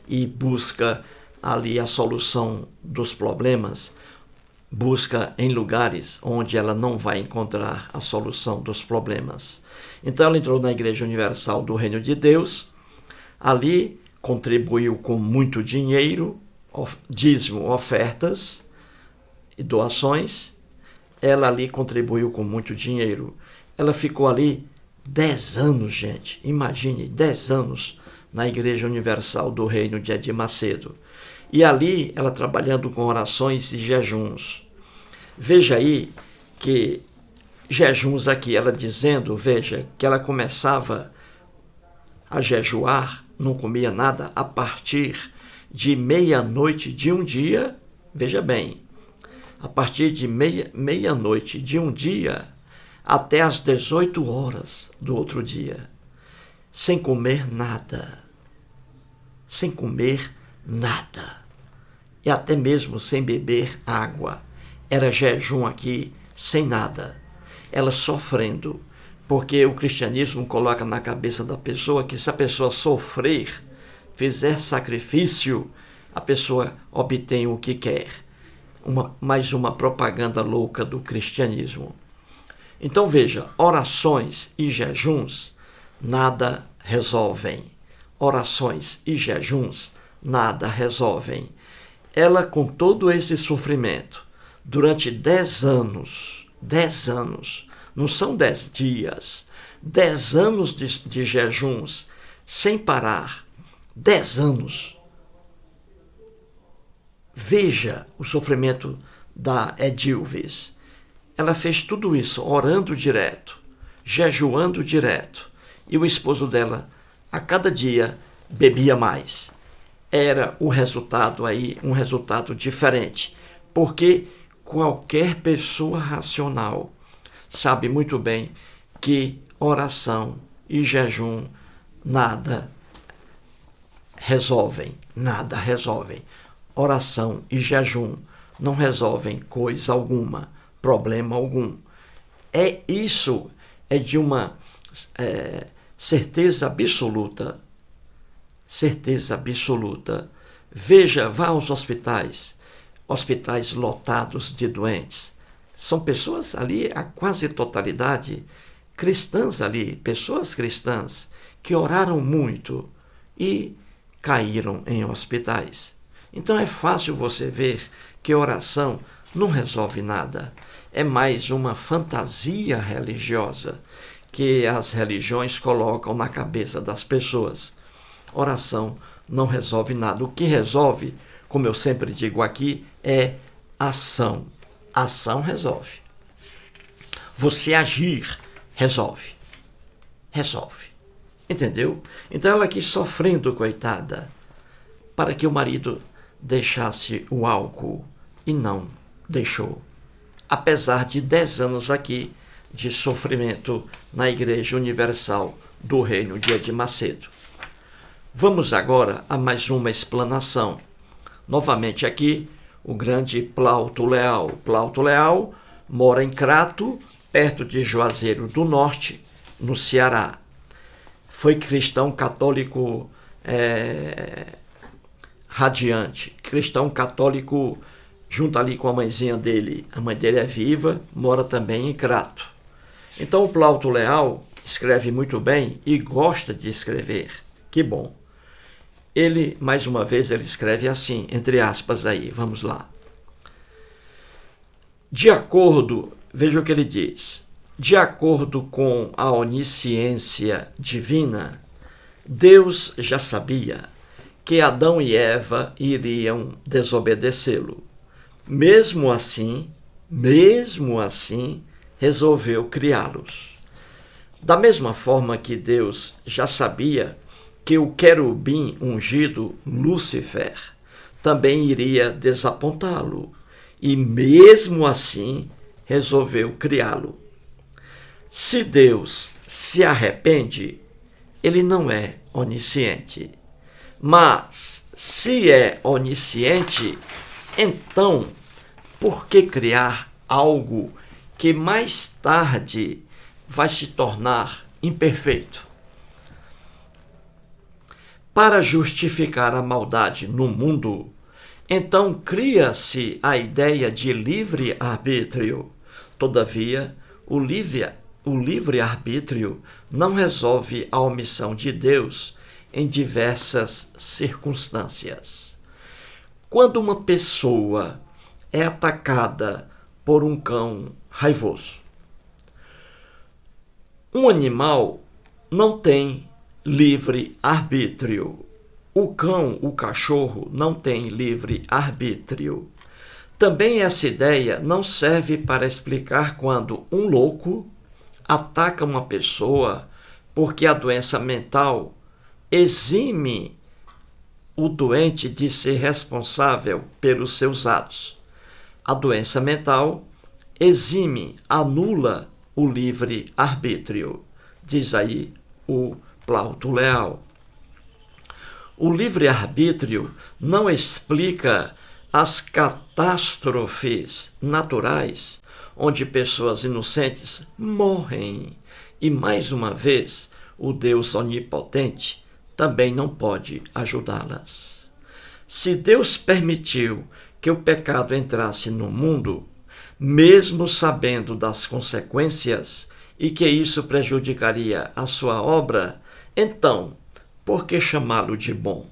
e busca ali a solução dos problemas, busca em lugares onde ela não vai encontrar a solução dos problemas. Então ela entrou na Igreja Universal do Reino de Deus, ali contribuiu com muito dinheiro, dízimo, ofertas e doações. Ela ali contribuiu com muito dinheiro. Ela ficou ali 10 anos, gente. Imagine, 10 anos na Igreja Universal do Reino de Edir Macedo. E ali ela trabalhando com orações e jejuns. Veja aí que jejuns aqui, ela dizendo, veja, que ela começava a jejuar, não comia nada, a partir de meia-noite de um dia, veja bem, a partir de meia-noite de um dia até às 18 horas do outro dia, sem comer nada, e até mesmo sem beber água. Era jejum aqui, sem nada. Ela sofrendo, porque o cristianismo coloca na cabeça da pessoa que se a pessoa sofrer, fizer sacrifício, a pessoa obtém o que quer. Mais uma propaganda louca do cristianismo. Então veja, orações e jejuns nada resolvem. Orações e jejuns nada resolvem. Ela, com todo esse sofrimento, durante 10 anos, não são 10 dias, 10 anos de jejuns, sem parar, 10 anos. Veja o sofrimento da Edilvis. Ela fez tudo isso orando direto, jejuando direto. E o esposo dela, a cada dia, bebia mais. Era o resultado aí, um resultado diferente. Porque qualquer pessoa racional sabe muito bem que oração e jejum nada resolvem, nada resolvem. Oração e jejum não resolvem coisa alguma, problema algum. Isso é de uma certeza absoluta. Certeza absoluta. Veja, vá aos hospitais lotados de doentes. São pessoas ali, a quase totalidade, cristãs ali, pessoas cristãs, que oraram muito e caíram em hospitais. Então é fácil você ver que oração não resolve nada. É mais uma fantasia religiosa que as religiões colocam na cabeça das pessoas. Oração não resolve nada. O que resolve, como eu sempre digo aqui, é ação. Ação resolve. Você agir resolve. Resolve. Entendeu? Então ela aqui sofrendo, coitada, para que o marido deixasse o álcool e não deixou. Apesar de 10 anos aqui de sofrimento na Igreja Universal do Reino de Edir Macedo. Vamos agora a mais uma explanação. Novamente aqui, o grande Plauto Leal. Plauto Leal mora em Crato, perto de Juazeiro do Norte, no Ceará. Foi cristão católico radiante, cristão católico junto ali com a mãezinha dele. A mãe dele é viva, mora também em Crato. Então o Plauto Leal escreve muito bem e gosta de escrever. Que bom. Ele, mais uma vez, ele escreve assim, entre aspas aí, vamos lá. De acordo, veja o que ele diz, de acordo com a onisciência divina, Deus já sabia que Adão e Eva iriam desobedecê-lo. Mesmo assim, resolveu criá-los. Da mesma forma que Deus já sabia que o querubim ungido, Lúcifer, também iria desapontá-lo, e mesmo assim resolveu criá-lo. Se Deus se arrepende, ele não é onisciente. Mas, se é onisciente, então, por que criar algo que mais tarde vai se tornar imperfeito? Para justificar a maldade no mundo, então cria-se a ideia de livre-arbítrio. Todavia, o livre-arbítrio não resolve a omissão de Deus em diversas circunstâncias. Quando uma pessoa é atacada por um cão raivoso, um animal não tem livre-arbítrio. O cão, o cachorro, não tem livre-arbítrio. Também essa ideia não serve para explicar quando um louco ataca uma pessoa porque a doença mental exime o doente de ser responsável pelos seus atos. A doença mental anula o livre-arbítrio, diz aí o Plauto Leal. O livre-arbítrio não explica as catástrofes naturais onde pessoas inocentes morrem. E, mais uma vez, o Deus onipotente também não pode ajudá-las. Se Deus permitiu que o pecado entrasse no mundo, mesmo sabendo das consequências e que isso prejudicaria a sua obra, então, por que chamá-lo de bom?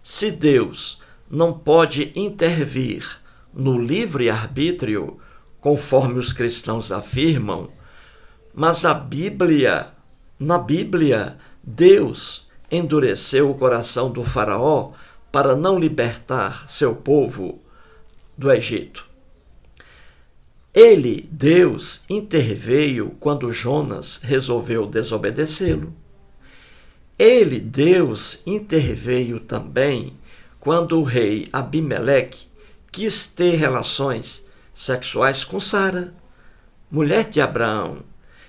Se Deus não pode intervir no livre-arbítrio, conforme os cristãos afirmam, mas na Bíblia, Deus endureceu o coração do faraó para não libertar seu povo do Egito. Deus, interveio quando Jonas resolveu desobedecê-lo. Deus, interveio também quando o rei Abimeleque quis ter relações sexuais com Sara, mulher de Abraão.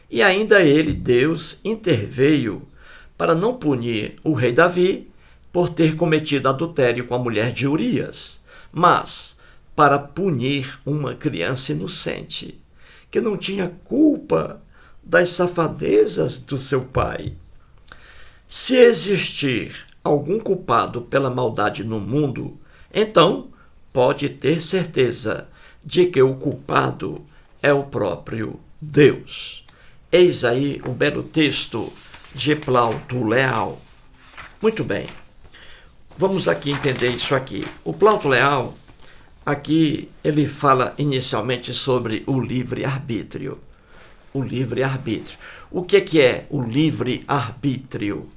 E ainda ele, Deus, interveio para não punir o rei Davi por ter cometido adultério com a mulher de Urias, mas para punir uma criança inocente, que não tinha culpa das safadezas do seu pai. Se existir algum culpado pela maldade no mundo, então pode ter certeza de que o culpado é o próprio Deus. Eis aí o belo texto de Plauto Leal. Muito bem, vamos aqui entender isso aqui. O Plauto Leal, aqui ele fala inicialmente sobre o livre-arbítrio. O livre-arbítrio. O que é o livre-arbítrio?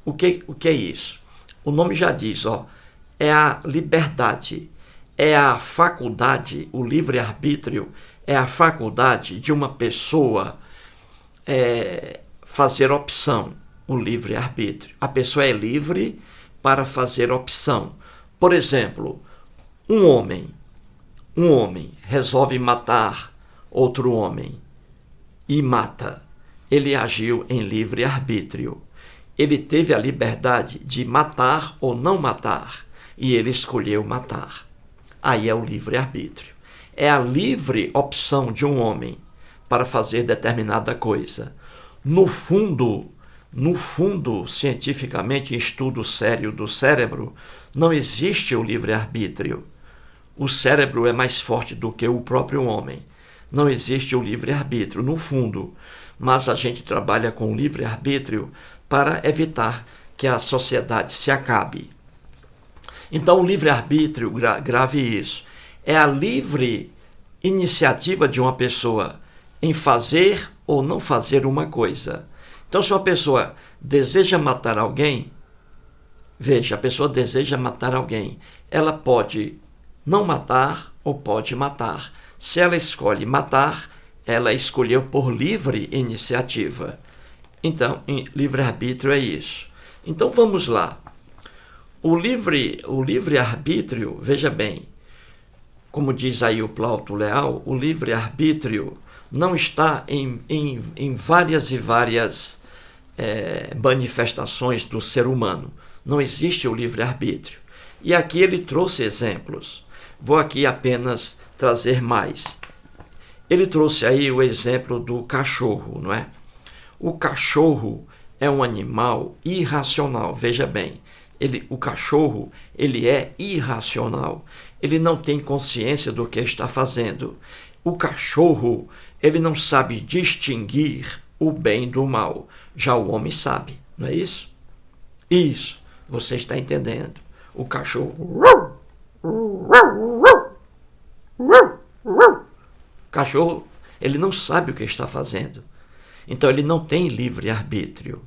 O que é isso? O nome já diz, é a liberdade, é a faculdade, o livre-arbítrio é a faculdade de uma pessoa fazer opção, o livre-arbítrio. A pessoa é livre para fazer opção. Por exemplo, um homem resolve matar outro homem e mata. Ele agiu em livre-arbítrio. Ele teve a liberdade de matar ou não matar, e ele escolheu matar. Aí é o livre-arbítrio. É a livre opção de um homem para fazer determinada coisa. No fundo, cientificamente, em estudo sério do cérebro, não existe o livre-arbítrio. O cérebro é mais forte do que o próprio homem. Não existe o livre-arbítrio, no fundo. Mas a gente trabalha com o livre-arbítrio para evitar que a sociedade se acabe. Então, o livre-arbítrio, grave isso, é a livre iniciativa de uma pessoa em fazer ou não fazer uma coisa. Então, se uma pessoa deseja matar alguém, veja, a pessoa deseja matar alguém, ela pode não matar ou pode matar. Se ela escolhe matar, ela escolheu por livre iniciativa. Então, livre-arbítrio é isso. Então, vamos lá. O livre-arbítrio, veja bem, como diz aí o Plauto Leal, o livre-arbítrio não está em várias e várias manifestações do ser humano. Não existe o livre-arbítrio. E aqui ele trouxe exemplos. Vou aqui apenas trazer mais. Ele trouxe aí o exemplo do cachorro, não é? O cachorro é um animal irracional, veja bem. O cachorro, ele é irracional. Ele não tem consciência do que está fazendo. O cachorro, ele não sabe distinguir o bem do mal. Já o homem sabe, não é isso? Isso, você está entendendo. O cachorro... Cachorro, ele não sabe o que está fazendo. Então, ele não tem livre-arbítrio.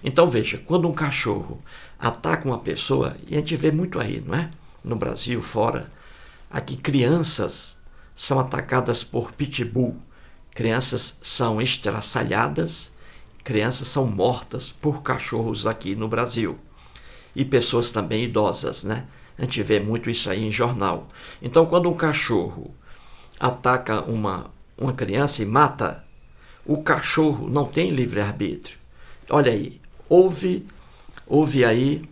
Então, veja, quando um cachorro ataca uma pessoa, e a gente vê muito aí, não é? No Brasil, fora, aqui crianças são atacadas por pitbull, crianças são estraçalhadas, crianças são mortas por cachorros aqui no Brasil. E pessoas também idosas, né? A gente vê muito isso aí em jornal. Então, quando um cachorro ataca uma criança e mata, o cachorro não tem livre-arbítrio. Olha aí, houve aí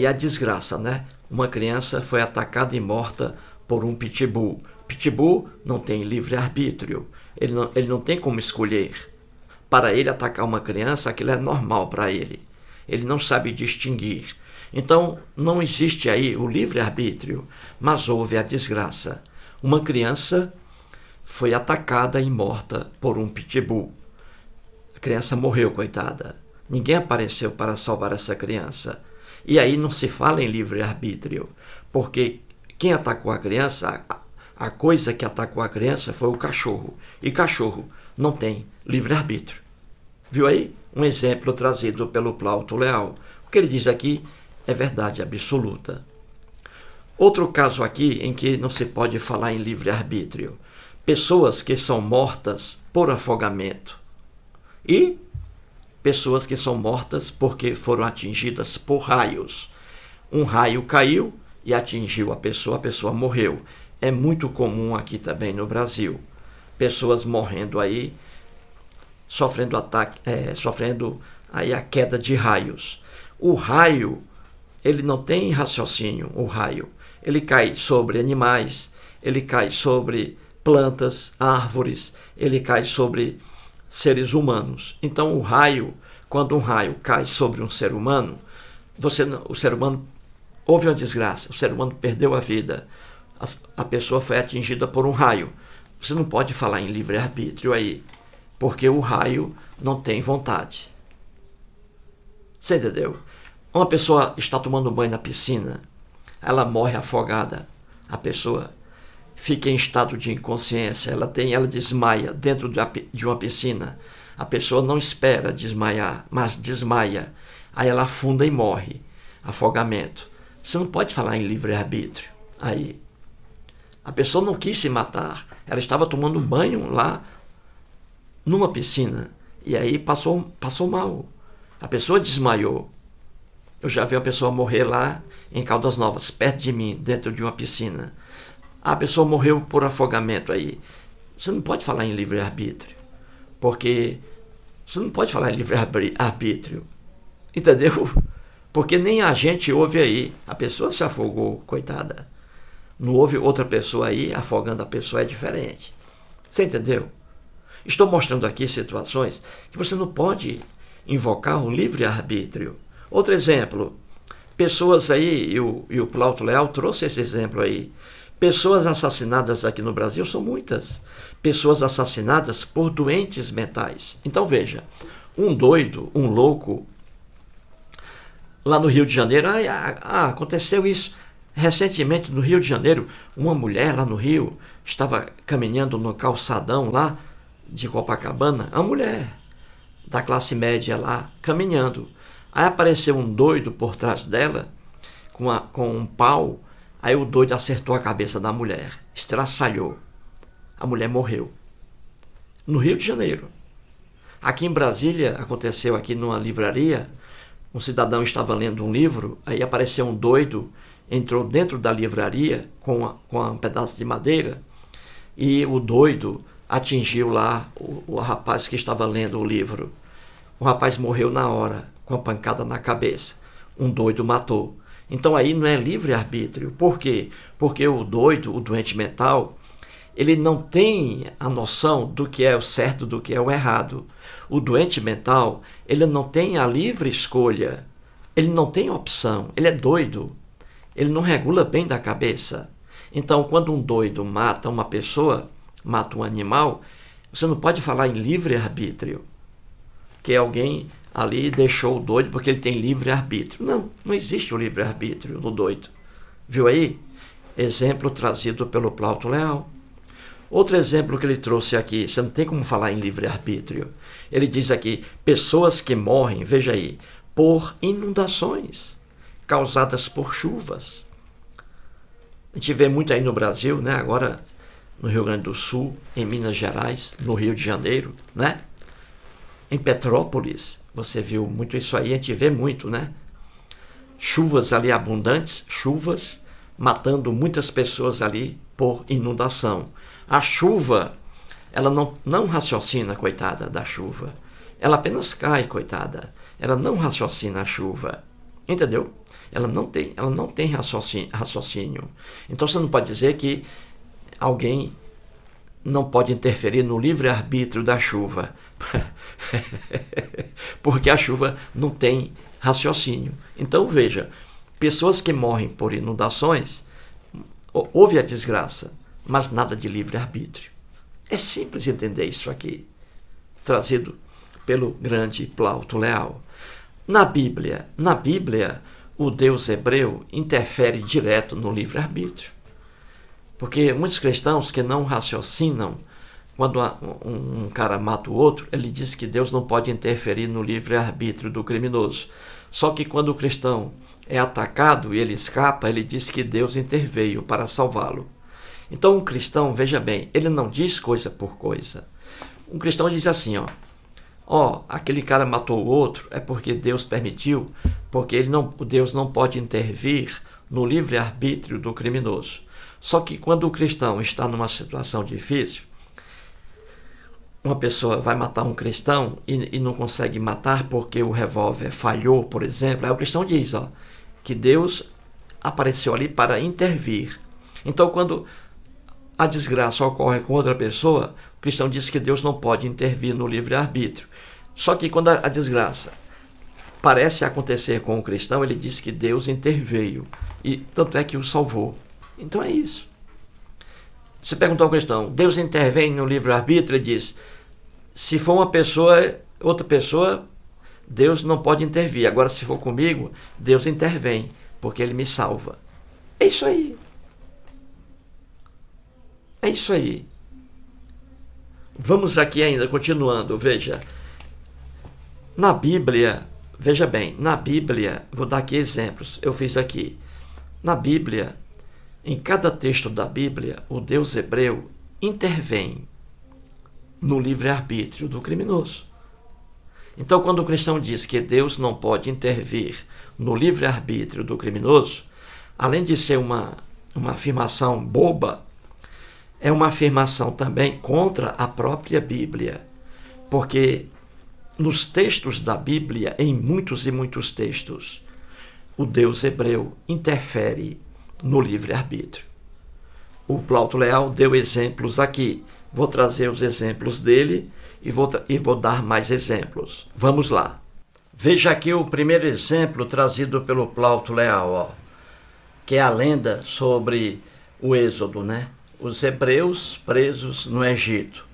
a desgraça, né? Uma criança foi atacada e morta por um pitbull. Pitbull não tem livre-arbítrio. Ele não tem como escolher. Para ele atacar uma criança, aquilo é normal para ele. Ele não sabe distinguir. Então, não existe aí o livre-arbítrio, mas houve a desgraça. Uma criança foi atacada e morta por um pitbull. A criança morreu, coitada. Ninguém apareceu para salvar essa criança. E aí não se fala em livre-arbítrio, porque quem atacou a criança, a coisa que atacou a criança foi o cachorro. E cachorro não tem livre-arbítrio. Viu aí? Um exemplo trazido pelo Plauto Leal. O que ele diz aqui é verdade absoluta. Outro caso aqui em que não se pode falar em livre-arbítrio. Pessoas que são mortas por afogamento. E pessoas que são mortas porque foram atingidas por raios. Um raio caiu e atingiu a pessoa morreu. É muito comum aqui também no Brasil. pessoas morrendo aí, sofrendo ataque, sofrendo aí a queda de raios. O raio, ele não tem raciocínio, o raio. Ele cai sobre animais, ele cai sobre plantas, árvores, ele cai sobre seres humanos. Então o raio, quando um raio cai sobre um ser humano, o ser humano houve uma desgraça, o ser humano perdeu a vida, a pessoa foi atingida por um raio. Você não pode falar em livre-arbítrio aí, porque o raio não tem vontade. Você entendeu? Uma pessoa está tomando banho na piscina, ela morre afogada, a pessoa fica em estado de inconsciência, ela desmaia dentro de uma piscina. A pessoa não espera desmaiar, mas desmaia. Aí ela afunda e morre. Afogamento. Você não pode falar em livre-arbítrio. Aí. A pessoa não quis se matar. Ela estava tomando banho lá numa piscina. E aí passou mal. A pessoa desmaiou. Eu já vi uma pessoa morrer lá em Caldas Novas, perto de mim, dentro de uma piscina. A pessoa morreu por afogamento aí. Você não pode falar em livre-arbítrio. Porque você não pode falar em livre-arbítrio. Entendeu? Porque nem a gente ouve aí. A pessoa se afogou, coitada. Não houve outra pessoa aí afogando a pessoa, é diferente. Você entendeu? Estou mostrando aqui situações que você não pode invocar o livre-arbítrio. Outro exemplo, pessoas aí, e o Plauto Leal trouxe esse exemplo aí. Pessoas assassinadas aqui no Brasil são muitas. Pessoas assassinadas por doentes mentais. Então veja, um doido, um louco, lá no Rio de Janeiro, aconteceu isso. Recentemente, no Rio de Janeiro, uma mulher lá no Rio estava caminhando no calçadão lá de Copacabana, a mulher da classe média lá, caminhando. Aí apareceu um doido por trás dela, com um pau. Aí o doido acertou a cabeça da mulher, estraçalhou. A mulher morreu. No Rio de Janeiro. Aqui em Brasília, aconteceu aqui numa livraria, um cidadão estava lendo um livro, aí apareceu um doido, entrou dentro da livraria com um pedaço de madeira e o doido atingiu lá o rapaz que estava lendo o livro. O rapaz morreu na hora, com a pancada na cabeça. Um doido matou. Então aí não é livre-arbítrio. Por quê? Porque o doido, o doente mental, ele não tem a noção do que é o certo, do que é o errado. O doente mental, ele não tem a livre escolha. Ele não tem opção. Ele é doido. Ele não regula bem da cabeça. Então, quando um doido mata uma pessoa, mata um animal, você não pode falar em livre-arbítrio. Que alguém ali deixou o doido porque ele tem livre-arbítrio. Não existe o livre-arbítrio do doido. Viu aí? Exemplo trazido pelo Plauto Leal. Outro exemplo que ele trouxe aqui, você não tem como falar em livre-arbítrio. Ele diz aqui, pessoas que morrem, veja aí, por inundações causadas por chuvas. A gente vê muito aí no Brasil, né? Agora no Rio Grande do Sul, em Minas Gerais, no Rio de Janeiro, né? Em Petrópolis, você viu muito isso aí, a gente vê muito, né? Chuvas ali abundantes, chuvas matando muitas pessoas ali por inundação. A chuva, ela não raciocina, coitada da chuva. Ela apenas cai, coitada. Ela não raciocina a chuva. Entendeu? Ela não tem raciocínio. Então você não pode dizer que alguém não pode interferir no livre-arbítrio da chuva. Porque a chuva não tem raciocínio. Então veja, pessoas que morrem por inundações, houve a desgraça, mas nada de livre-arbítrio. É simples entender isso aqui, trazido pelo grande Plauto Leal. Na Bíblia, o Deus hebreu interfere direto no livre-arbítrio. Porque muitos cristãos que não raciocinam, quando um cara mata o outro, ele diz que Deus não pode interferir no livre-arbítrio do criminoso. Só que quando o cristão é atacado e ele escapa, ele diz que Deus interveio para salvá-lo. Então um cristão, veja bem, ele não diz coisa por coisa. Um cristão diz assim, aquele cara matou o outro, é porque Deus permitiu, porque Deus não pode intervir no livre-arbítrio do criminoso. Só que quando o cristão está numa situação difícil, uma pessoa vai matar um cristão e não consegue matar porque o revólver falhou, por exemplo, aí o cristão diz que Deus apareceu ali para intervir. Então, quando a desgraça ocorre com outra pessoa, o cristão diz que Deus não pode intervir no livre-arbítrio. Só que quando a desgraça parece acontecer com o cristão, ele diz que Deus interveio. E tanto é que o salvou. Então é isso. Você perguntou ao cristão, Deus intervém no livre-arbítrio? Ele diz, se for uma pessoa, outra pessoa, Deus não pode intervir. Agora, se for comigo, Deus intervém, porque Ele me salva. É isso aí. É isso aí. Vamos aqui ainda, continuando, veja. Na Bíblia, veja bem, na Bíblia, vou dar aqui exemplos, eu fiz aqui. Na Bíblia, em cada texto da Bíblia, o Deus hebreu intervém no livre-arbítrio do criminoso. Então, quando o cristão diz que Deus não pode intervir no livre-arbítrio do criminoso, além de ser uma afirmação boba, é uma afirmação também contra a própria Bíblia. Porque nos textos da Bíblia, em muitos e muitos textos, o Deus hebreu interfere no livre-arbítrio. O Plauto Leal deu exemplos aqui. Vou trazer os exemplos dele e vou dar mais exemplos. Vamos lá. Veja aqui o primeiro exemplo trazido pelo Plauto Leal, que é a lenda sobre o Êxodo, né? Os hebreus presos no Egito.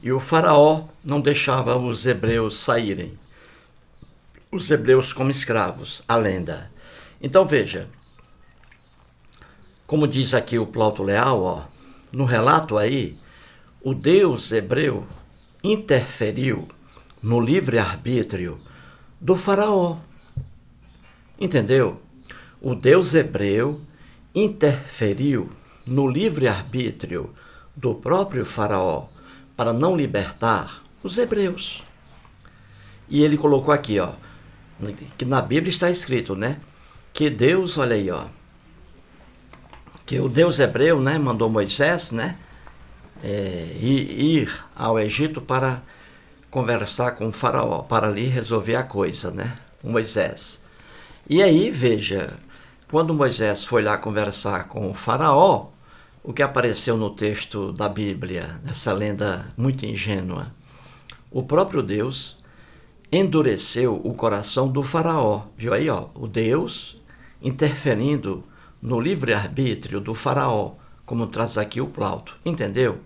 E o faraó não deixava os hebreus saírem. Os hebreus como escravos, a lenda. Então veja, como diz aqui o Plauto Leal, no relato aí, o Deus hebreu interferiu no livre-arbítrio do faraó. Entendeu? O Deus hebreu interferiu no livre-arbítrio do próprio faraó para não libertar os hebreus. E ele colocou aqui, que na Bíblia está escrito, né? Que Deus, olha aí, que o Deus hebreu, né, mandou Moisés, né, ir ao Egito para conversar com o faraó, para ali resolver a coisa, né, Moisés. E aí, veja, quando Moisés foi lá conversar com o faraó, o que apareceu no texto da Bíblia, nessa lenda muito ingênua, o próprio Deus endureceu o coração do faraó. Viu aí, o Deus interferindo no livre-arbítrio do faraó, como traz aqui o Plauto, entendeu?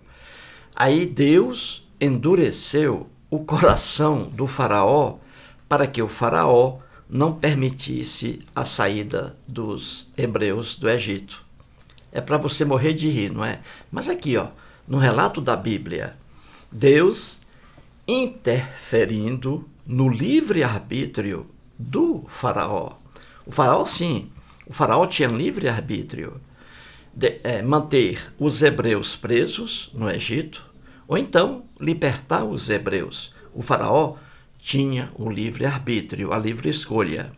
Aí Deus endureceu o coração do faraó para que o faraó não permitisse a saída dos hebreus do Egito. É para você morrer de rir, não é? Mas aqui, no relato da Bíblia, Deus interferindo no livre-arbítrio do faraó. O faraó, sim, o faraó tinha livre-arbítrio de manter os hebreus presos no Egito, ou então libertar os hebreus. O faraó tinha o livre-arbítrio, a livre escolha.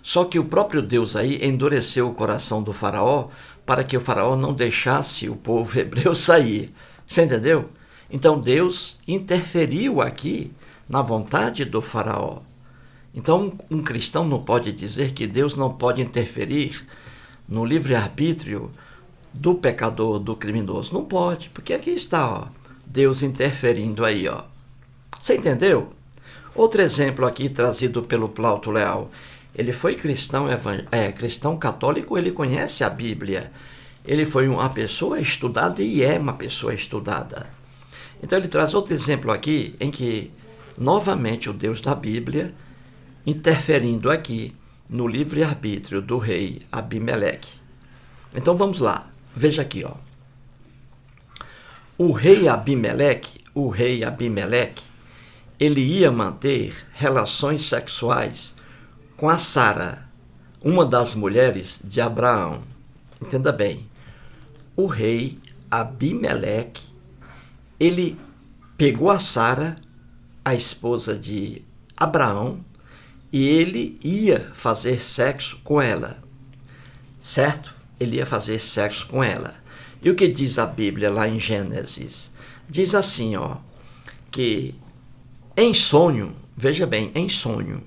Só que o próprio Deus aí endureceu o coração do faraó para que o faraó não deixasse o povo hebreu sair. Você entendeu? Então Deus interferiu aqui na vontade do faraó. Então um cristão não pode dizer que Deus não pode interferir no livre-arbítrio do pecador, do criminoso. Não pode, porque aqui está, Deus interferindo aí, Você entendeu? Outro exemplo aqui trazido pelo Plauto Leal. Ele foi cristão católico, ele conhece a Bíblia. Ele foi uma pessoa estudada e é uma pessoa estudada. Então ele traz outro exemplo aqui em que, novamente, o Deus da Bíblia interferindo aqui no livre-arbítrio do rei Abimeleque. Então vamos lá, veja aqui, O rei Abimeleque, ele ia manter relações sexuais com a Sara, uma das mulheres de Abraão. Entenda bem, o rei Abimeleque, ele pegou a Sara, a esposa de Abraão, e ele ia fazer sexo com ela, certo? Ele ia fazer sexo com ela. E o que diz a Bíblia lá em Gênesis? Diz assim, que em sonho, veja bem, em sonho,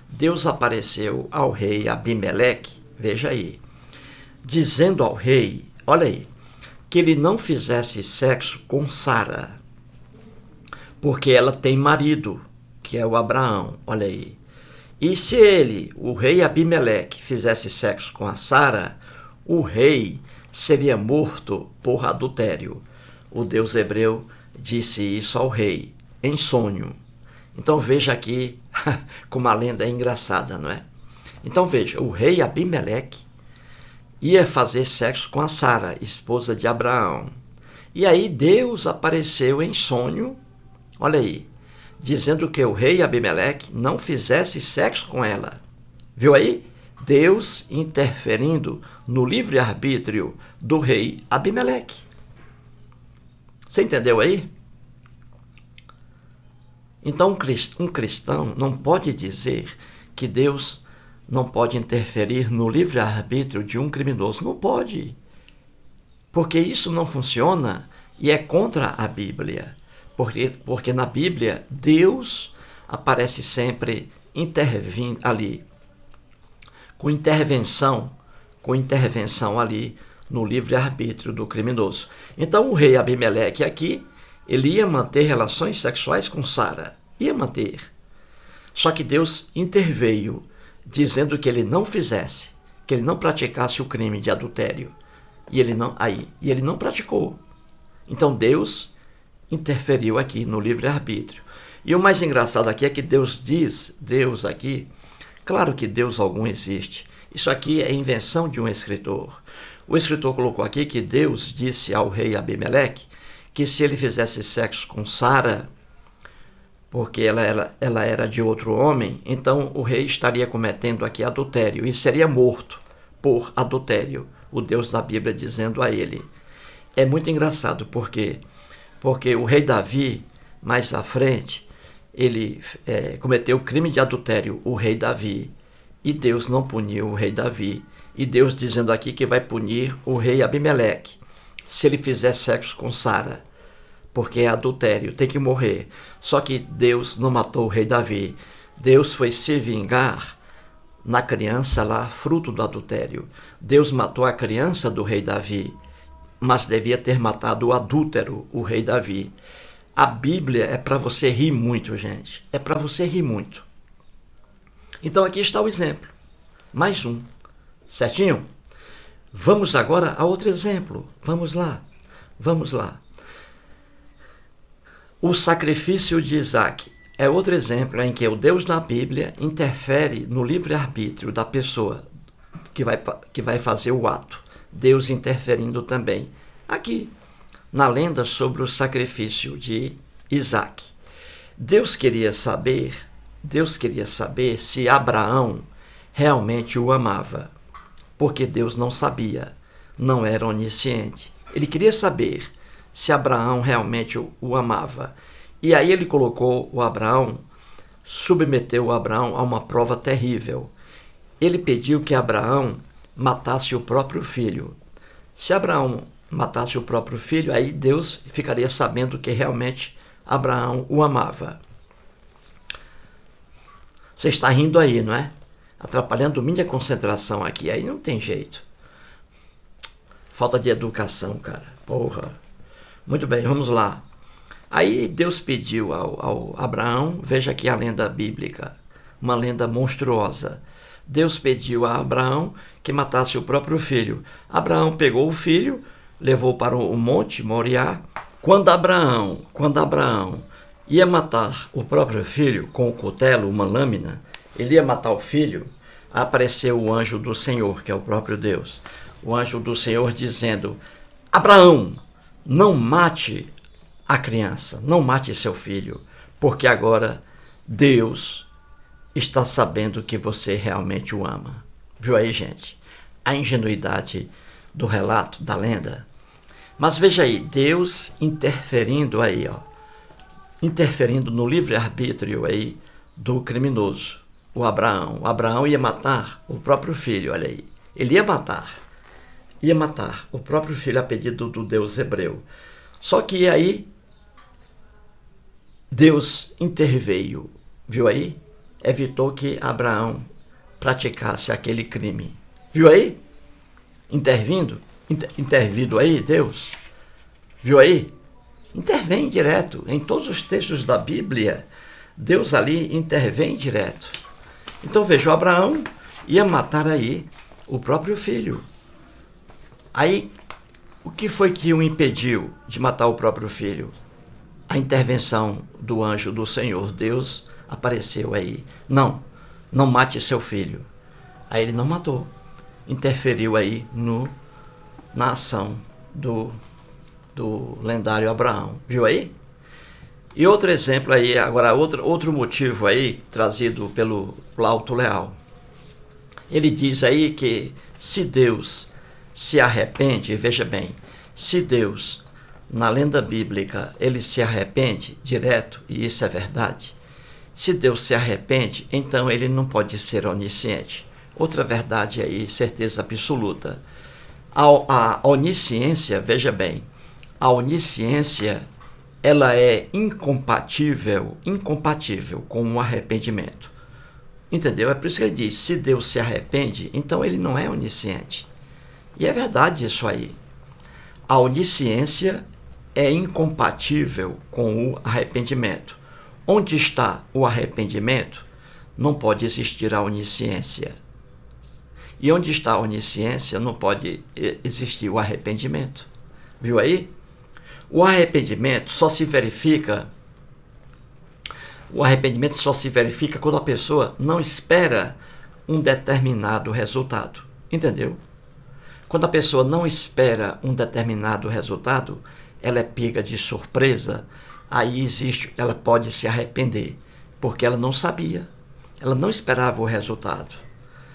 Deus apareceu ao rei Abimeleque, veja aí, dizendo ao rei, olha aí, que ele não fizesse sexo com Sara, porque ela tem marido, que é o Abraão, olha aí. E se ele, o rei Abimeleque, fizesse sexo com a Sara, o rei seria morto por adultério. O Deus hebreu disse isso ao rei, em sonho. Então veja aqui como a lenda é engraçada, não é? Então veja, o rei Abimeleque ia fazer sexo com a Sara, esposa de Abraão. E aí Deus apareceu em sonho, olha aí, dizendo que o rei Abimeleque não fizesse sexo com ela. Viu aí? Deus interferindo no livre-arbítrio do rei Abimeleque. Você entendeu aí? Então, um cristão não pode dizer que Deus não pode interferir no livre-arbítrio de um criminoso. Não pode. Porque isso não funciona e é contra a Bíblia. Porque na Bíblia, Deus aparece sempre intervindo ali, com intervenção ali no livre-arbítrio do criminoso. Então o rei Abimeleque aqui, ele ia manter relações sexuais com Sara, ia manter. Só que Deus interveio, dizendo que ele não fizesse, que ele não praticasse o crime de adultério. E ele não praticou. Então Deus interferiu aqui no livre-arbítrio. E o mais engraçado aqui é que Deus aqui, claro que Deus algum existe. Isso aqui é invenção de um escritor. O escritor colocou aqui que Deus disse ao rei Abimeleque que se ele fizesse sexo com Sara, porque ela era de outro homem, então o rei estaria cometendo aqui adultério e seria morto por adultério. O Deus da Bíblia dizendo a ele. É muito engraçado, porque o rei Davi, mais à frente, ele cometeu o crime de adultério, o rei Davi, e Deus não puniu o rei Davi. E Deus dizendo aqui que vai punir o rei Abimeleque, se ele fizer sexo com Sara, porque é adultério, tem que morrer. Só que Deus não matou o rei Davi. Deus foi se vingar na criança lá, fruto do adultério. Deus matou a criança do rei Davi, mas devia ter matado o adúltero, o rei Davi. A Bíblia é para você rir muito, gente. É para você rir muito. Então aqui está o exemplo. Mais um. Certinho? Vamos agora a outro exemplo. Vamos lá. O sacrifício de Isaac é outro exemplo em que o Deus da Bíblia interfere no livre-arbítrio da pessoa que vai fazer o ato. Deus interferindo também. Aqui, na lenda sobre o sacrifício de Isaac. Deus queria saber se Abraão realmente o amava. Porque Deus não sabia, não era onisciente. Ele queria saber se Abraão realmente o amava. E aí ele submeteu o Abraão a uma prova terrível. Ele pediu que Abraão matasse o próprio filho. Se Abraão matasse o próprio filho, aí Deus ficaria sabendo que realmente Abraão o amava. Você está rindo aí, não é? Atrapalhando minha concentração aqui. Aí não tem jeito. Falta de educação, cara. Porra. Muito bem, vamos lá. Aí Deus pediu ao Abraão, veja aqui a lenda bíblica, uma lenda monstruosa. Deus pediu a Abraão que matasse o próprio filho. Abraão pegou o filho, levou para o monte Moriá. Quando Abraão ia matar o próprio filho com o cutelo, uma lâmina, ele ia matar o filho, apareceu o anjo do Senhor, que é o próprio Deus. O anjo do Senhor dizendo: Abraão, não mate a criança, não mate seu filho, porque agora Deus está sabendo que você realmente o ama. Viu aí, gente? A ingenuidade do relato, da lenda. Mas veja aí, Deus interferindo aí, interferindo no livre-arbítrio aí do criminoso, o Abraão. O Abraão ia matar o próprio filho, olha aí. Ele ia matar o próprio filho a pedido do Deus hebreu. Só que aí Deus interveio, viu aí? Evitou que Abraão praticasse aquele crime. Viu aí? Intervindo aí, Deus. Viu aí? Intervém direto. Em todos os textos da Bíblia, Deus ali intervém direto. Então veja, Abraão ia matar aí o próprio filho. Aí, o que foi que o impediu de matar o próprio filho? A intervenção do anjo do Senhor. Deus apareceu aí. Não mate seu filho. Aí ele não matou. Interferiu aí na ação do lendário Abraão. Viu aí? E outro exemplo aí, agora outro motivo aí, trazido pelo Plauto Leal. Ele diz aí que se Deus se arrepende, veja bem, se Deus, na lenda bíblica, ele se arrepende direto, e isso é verdade, se Deus se arrepende, então ele não pode ser onisciente. Outra verdade aí, certeza absoluta. A onisciência, veja bem, a onisciência, ela é incompatível com o arrependimento. Entendeu? É por isso que ele diz, se Deus se arrepende, então ele não é onisciente. E é verdade isso aí. A onisciência é incompatível com o arrependimento. Onde está o arrependimento, não pode existir a onisciência. E onde está a onisciência, não pode existir o arrependimento. Viu aí? O arrependimento só se verifica quando a pessoa não espera um determinado resultado. Entendeu? Quando a pessoa não espera um determinado resultado, ela é pega de surpresa, aí ela pode se arrepender, porque ela não sabia, ela não esperava o resultado.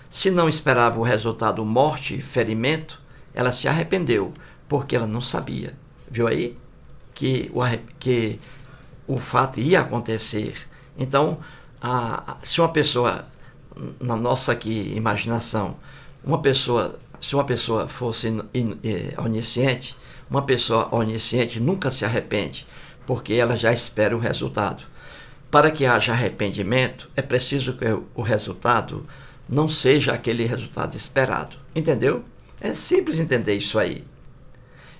Se não esperava o resultado morte, ferimento, ela se arrependeu, porque ela não sabia. Viu aí? Que o fato ia acontecer. Então, se uma pessoa, na nossa aqui imaginação, se uma pessoa fosse onisciente, uma pessoa onisciente nunca se arrepende, porque ela já espera o resultado. Para que haja arrependimento, é preciso que o resultado não seja aquele resultado esperado. Entendeu? É simples entender isso aí.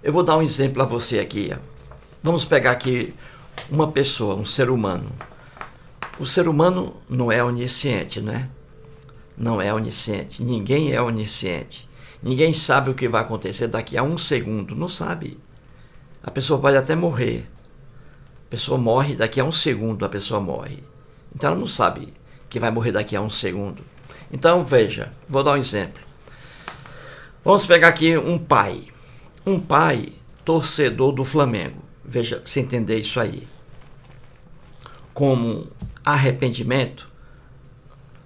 Eu vou dar um exemplo a você aqui. Vamos pegar aqui uma pessoa, um ser humano. O ser humano não é onisciente, não é? Não é onisciente. Ninguém é onisciente. Ninguém sabe o que vai acontecer daqui a um segundo. Não sabe. A pessoa pode até morrer. A pessoa morre, daqui a um segundo a pessoa morre. Então ela não sabe que vai morrer daqui a um segundo. Então veja, vou dar um exemplo. Vamos pegar aqui um pai. Um pai torcedor do Flamengo. Veja, se entender isso aí. Como arrependimento,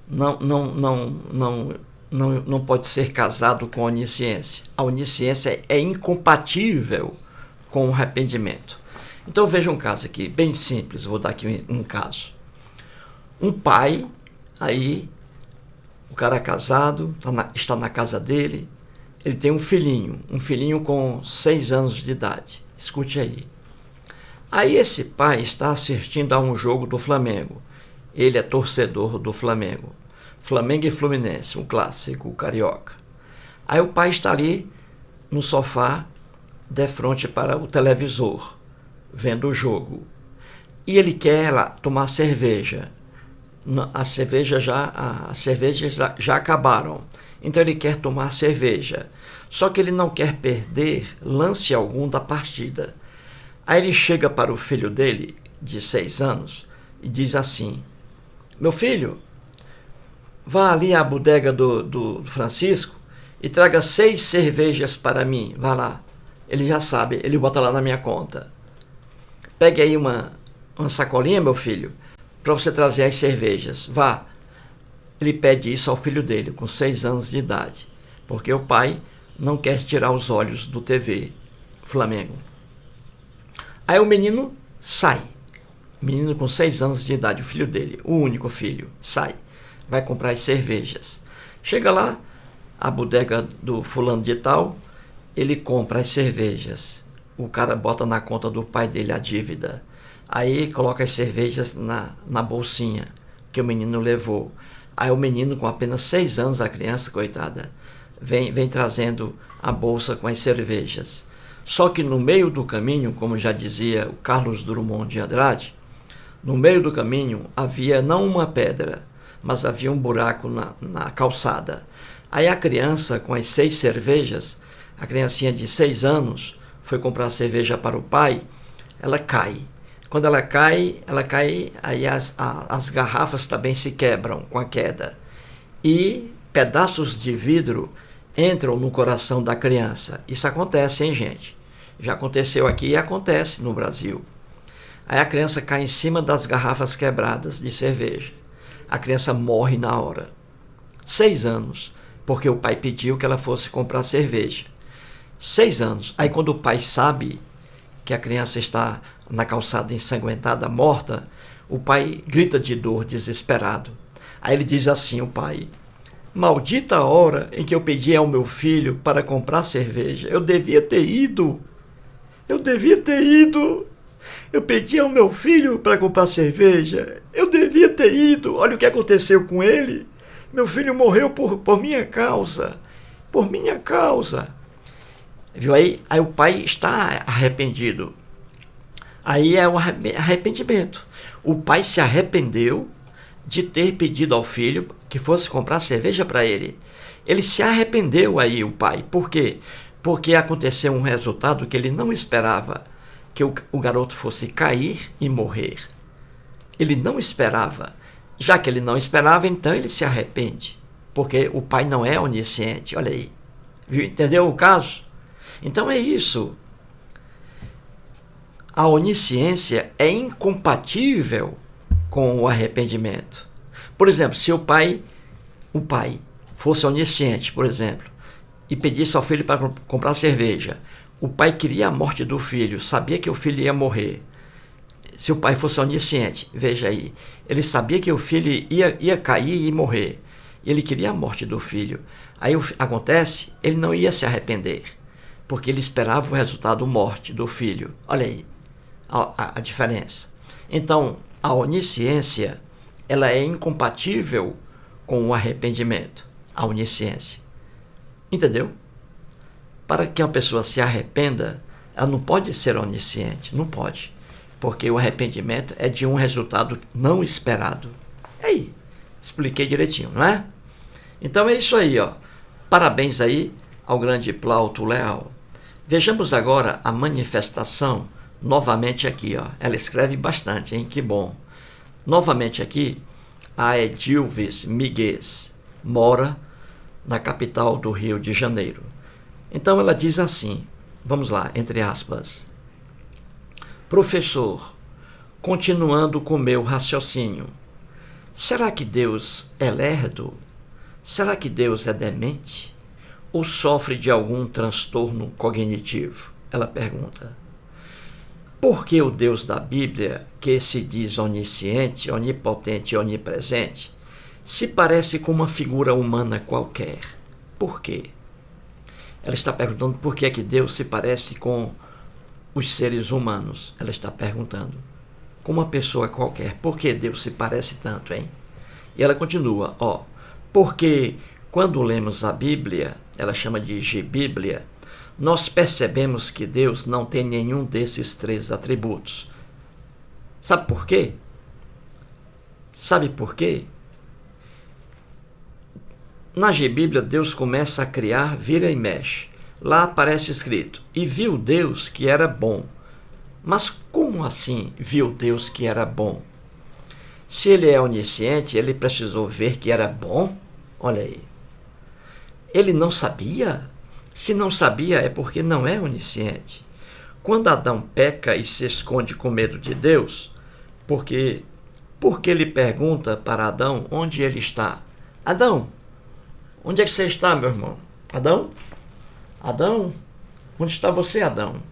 não pode ser casado com a onisciência. A onisciência é incompatível com o arrependimento. Então veja um caso aqui, bem simples, vou dar aqui um caso. Um pai, aí, o cara é casado, está na casa dele, ele tem um filhinho com 6 anos de idade. Escute aí. Aí esse pai está assistindo a um jogo do Flamengo. Ele é torcedor do Flamengo. Flamengo e Fluminense, um clássico carioca. Aí o pai está ali no sofá, de frente para o televisor, vendo o jogo. E ele quer lá tomar cerveja. As cervejas já acabaram. Então ele quer tomar cerveja. Só que ele não quer perder lance algum da partida. Aí ele chega para o filho dele, de 6 anos, e diz assim: meu filho, vá ali à bodega do Francisco e traga 6 cervejas para mim. Vá lá. Ele já sabe, ele bota lá na minha conta. Pegue aí uma sacolinha, meu filho, para você trazer as cervejas. Vá. Ele pede isso ao filho dele, com 6 anos de idade, porque o pai não quer tirar os olhos do TV Flamengo. Aí o menino sai. O menino com 6 anos de idade, o filho dele, o único filho, sai. Vai comprar as cervejas. Chega lá, a bodega do fulano de tal, ele compra as cervejas. O cara bota na conta do pai dele a dívida. Aí coloca as cervejas na bolsinha que o menino levou. Aí o menino, com apenas 6 anos, a criança, coitada, vem trazendo a bolsa com as cervejas. Só que no meio do caminho, como já dizia o Carlos Drummond de Andrade, no meio do caminho havia não uma pedra, mas havia um buraco na calçada. Aí a criança, com as 6 cervejas, a criancinha de 6 anos, foi comprar cerveja para o pai, ela cai. Quando ela cai, aí as garrafas também se quebram com a queda. E pedaços de vidro entram no coração da criança. Isso acontece, hein, gente? Já aconteceu aqui e acontece no Brasil. Aí a criança cai em cima das garrafas quebradas de cerveja. A criança morre na hora. 6 anos, porque o pai pediu que ela fosse comprar cerveja. 6 anos. Aí quando o pai sabe que a criança está na calçada ensanguentada, morta, o pai grita de dor, desesperado. Aí ele diz assim, o pai: maldita a hora em que eu pedi ao meu filho para comprar cerveja. Eu devia ter ido. Eu devia ter ido. Eu pedi ao meu filho para comprar cerveja. Eu devia ter ido. Olha o que aconteceu com ele. Meu filho morreu por minha causa. Por minha causa. Viu aí? Aí o pai está arrependido. Aí é o arrependimento. O pai se arrependeu de ter pedido ao filho que fosse comprar cerveja para ele. Ele se arrependeu aí, o pai. Por quê? Porque aconteceu um resultado que ele não esperava, que o garoto fosse cair e morrer. Ele não esperava. Já que ele não esperava, então ele se arrepende. Porque o pai não é onisciente. Olha aí. Viu? Entendeu o caso? Então é isso. A onisciência é incompatível com o arrependimento. Por exemplo, se o pai fosse onisciente, por exemplo, e pedisse ao filho para comprar cerveja, o pai queria a morte do filho, sabia que o filho ia morrer. Se o pai fosse onisciente, veja aí, ele sabia que o filho ia cair e morrer, e ele queria a morte do filho. Aí acontece, ele não ia se arrepender, porque ele esperava o resultado morte do filho. Olha aí a diferença. Então, a onisciência, ela é incompatível com o arrependimento, a onisciência. Entendeu? Para que uma pessoa se arrependa, ela não pode ser onisciente, não pode, porque o arrependimento é de um resultado não esperado. Aí, expliquei direitinho, não é? Então é isso aí, ó. Parabéns aí ao grande Plauto Leal. Vejamos agora a manifestação novamente aqui, ó. Ela escreve bastante, hein? Que bom. Novamente aqui, a Edilves Miguez mora na capital do Rio de Janeiro. Então ela diz assim, vamos lá, entre aspas: professor, continuando com meu raciocínio, será que Deus é lerdo? Será que Deus é demente? Ou sofre de algum transtorno cognitivo? Ela pergunta. Por que o Deus da Bíblia, que se diz onisciente, onipotente e onipresente, se parece com uma figura humana qualquer? Por quê? Ela está perguntando por que é que Deus se parece com os seres humanos. Ela está perguntando. Com uma pessoa qualquer. Por que Deus se parece tanto, hein? E ela continua, ó. Porque quando lemos a Bíblia, ela chama de Bíblia, nós percebemos que Deus não tem nenhum desses 3 atributos. Sabe por quê? Sabe por quê? Na Bíblia, Deus começa a criar, vira e mexe. Lá aparece escrito, e viu Deus que era bom. Mas como assim viu Deus que era bom? Se ele é onisciente, ele precisou ver que era bom? Olha aí. Ele não sabia? Se não sabia, é porque não é onisciente. Quando Adão peca e se esconde com medo de Deus, porque ele pergunta para Adão onde ele está. Adão, onde é que você está, meu irmão? Adão? Adão? Onde está você, Adão?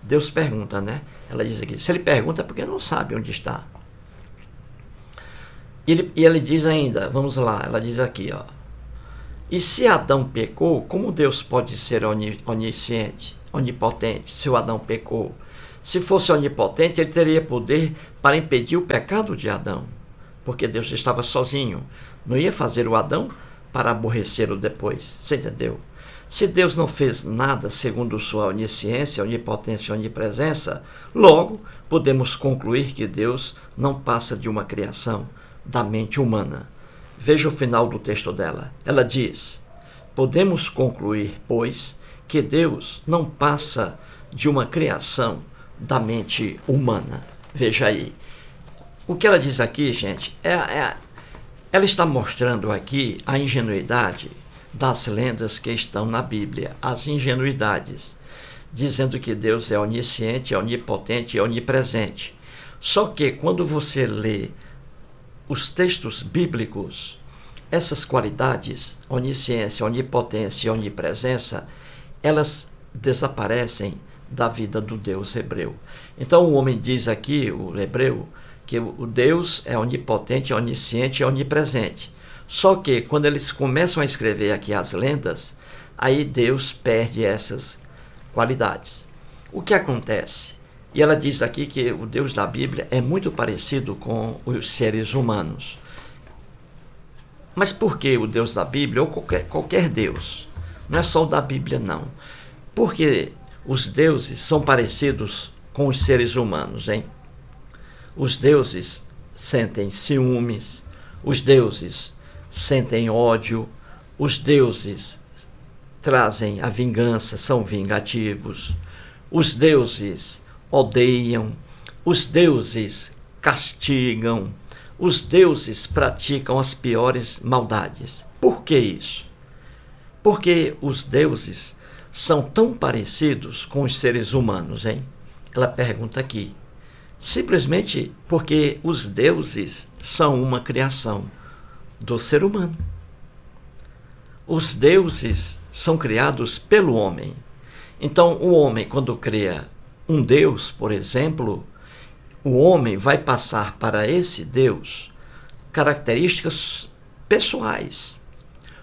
Deus pergunta, né? Ela diz aqui, se ele pergunta é porque não sabe onde está. E ele diz ainda, vamos lá, ela diz aqui, ó. E se Adão pecou, como Deus pode ser onisciente, onipotente, se o Adão pecou? Se fosse onipotente, ele teria poder para impedir o pecado de Adão, porque Deus estava sozinho. Não ia fazer o Adão para aborrecê-lo depois. Você entendeu? Se Deus não fez nada segundo sua onisciência, onipotência e onipresença, logo podemos concluir que Deus não passa de uma criação da mente humana. Veja o final do texto dela. Ela diz: podemos concluir, pois, que Deus não passa de uma criação da mente humana. Veja aí. O que ela diz aqui, gente, ela está mostrando aqui a ingenuidade das lendas que estão na Bíblia, as ingenuidades, dizendo que Deus é onisciente, é onipotente e é onipresente. Só que quando você lê os textos bíblicos, essas qualidades, onisciência, onipotência e onipresença, elas desaparecem da vida do Deus hebreu. Então o homem diz aqui, o hebreu, que o Deus é onipotente, onisciente e onipresente. Só que quando eles começam a escrever aqui as lendas, aí Deus perde essas qualidades. O que acontece? E ela diz aqui que o Deus da Bíblia é muito parecido com os seres humanos. Mas por que o Deus da Bíblia, ou qualquer Deus? Não é só o da Bíblia, não. Porque os deuses são parecidos com os seres humanos, hein? Os deuses sentem ciúmes, os deuses sentem ódio, os deuses trazem a vingança, são vingativos, os deuses odeiam, os deuses castigam, os deuses praticam as piores maldades. Por que isso? Porque os deuses são tão parecidos com os seres humanos, hein? Ela pergunta aqui. Simplesmente porque os deuses são uma criação do ser humano. Os deuses são criados pelo homem. Então, o homem, quando cria um Deus, por exemplo, o homem vai passar para esse Deus características pessoais.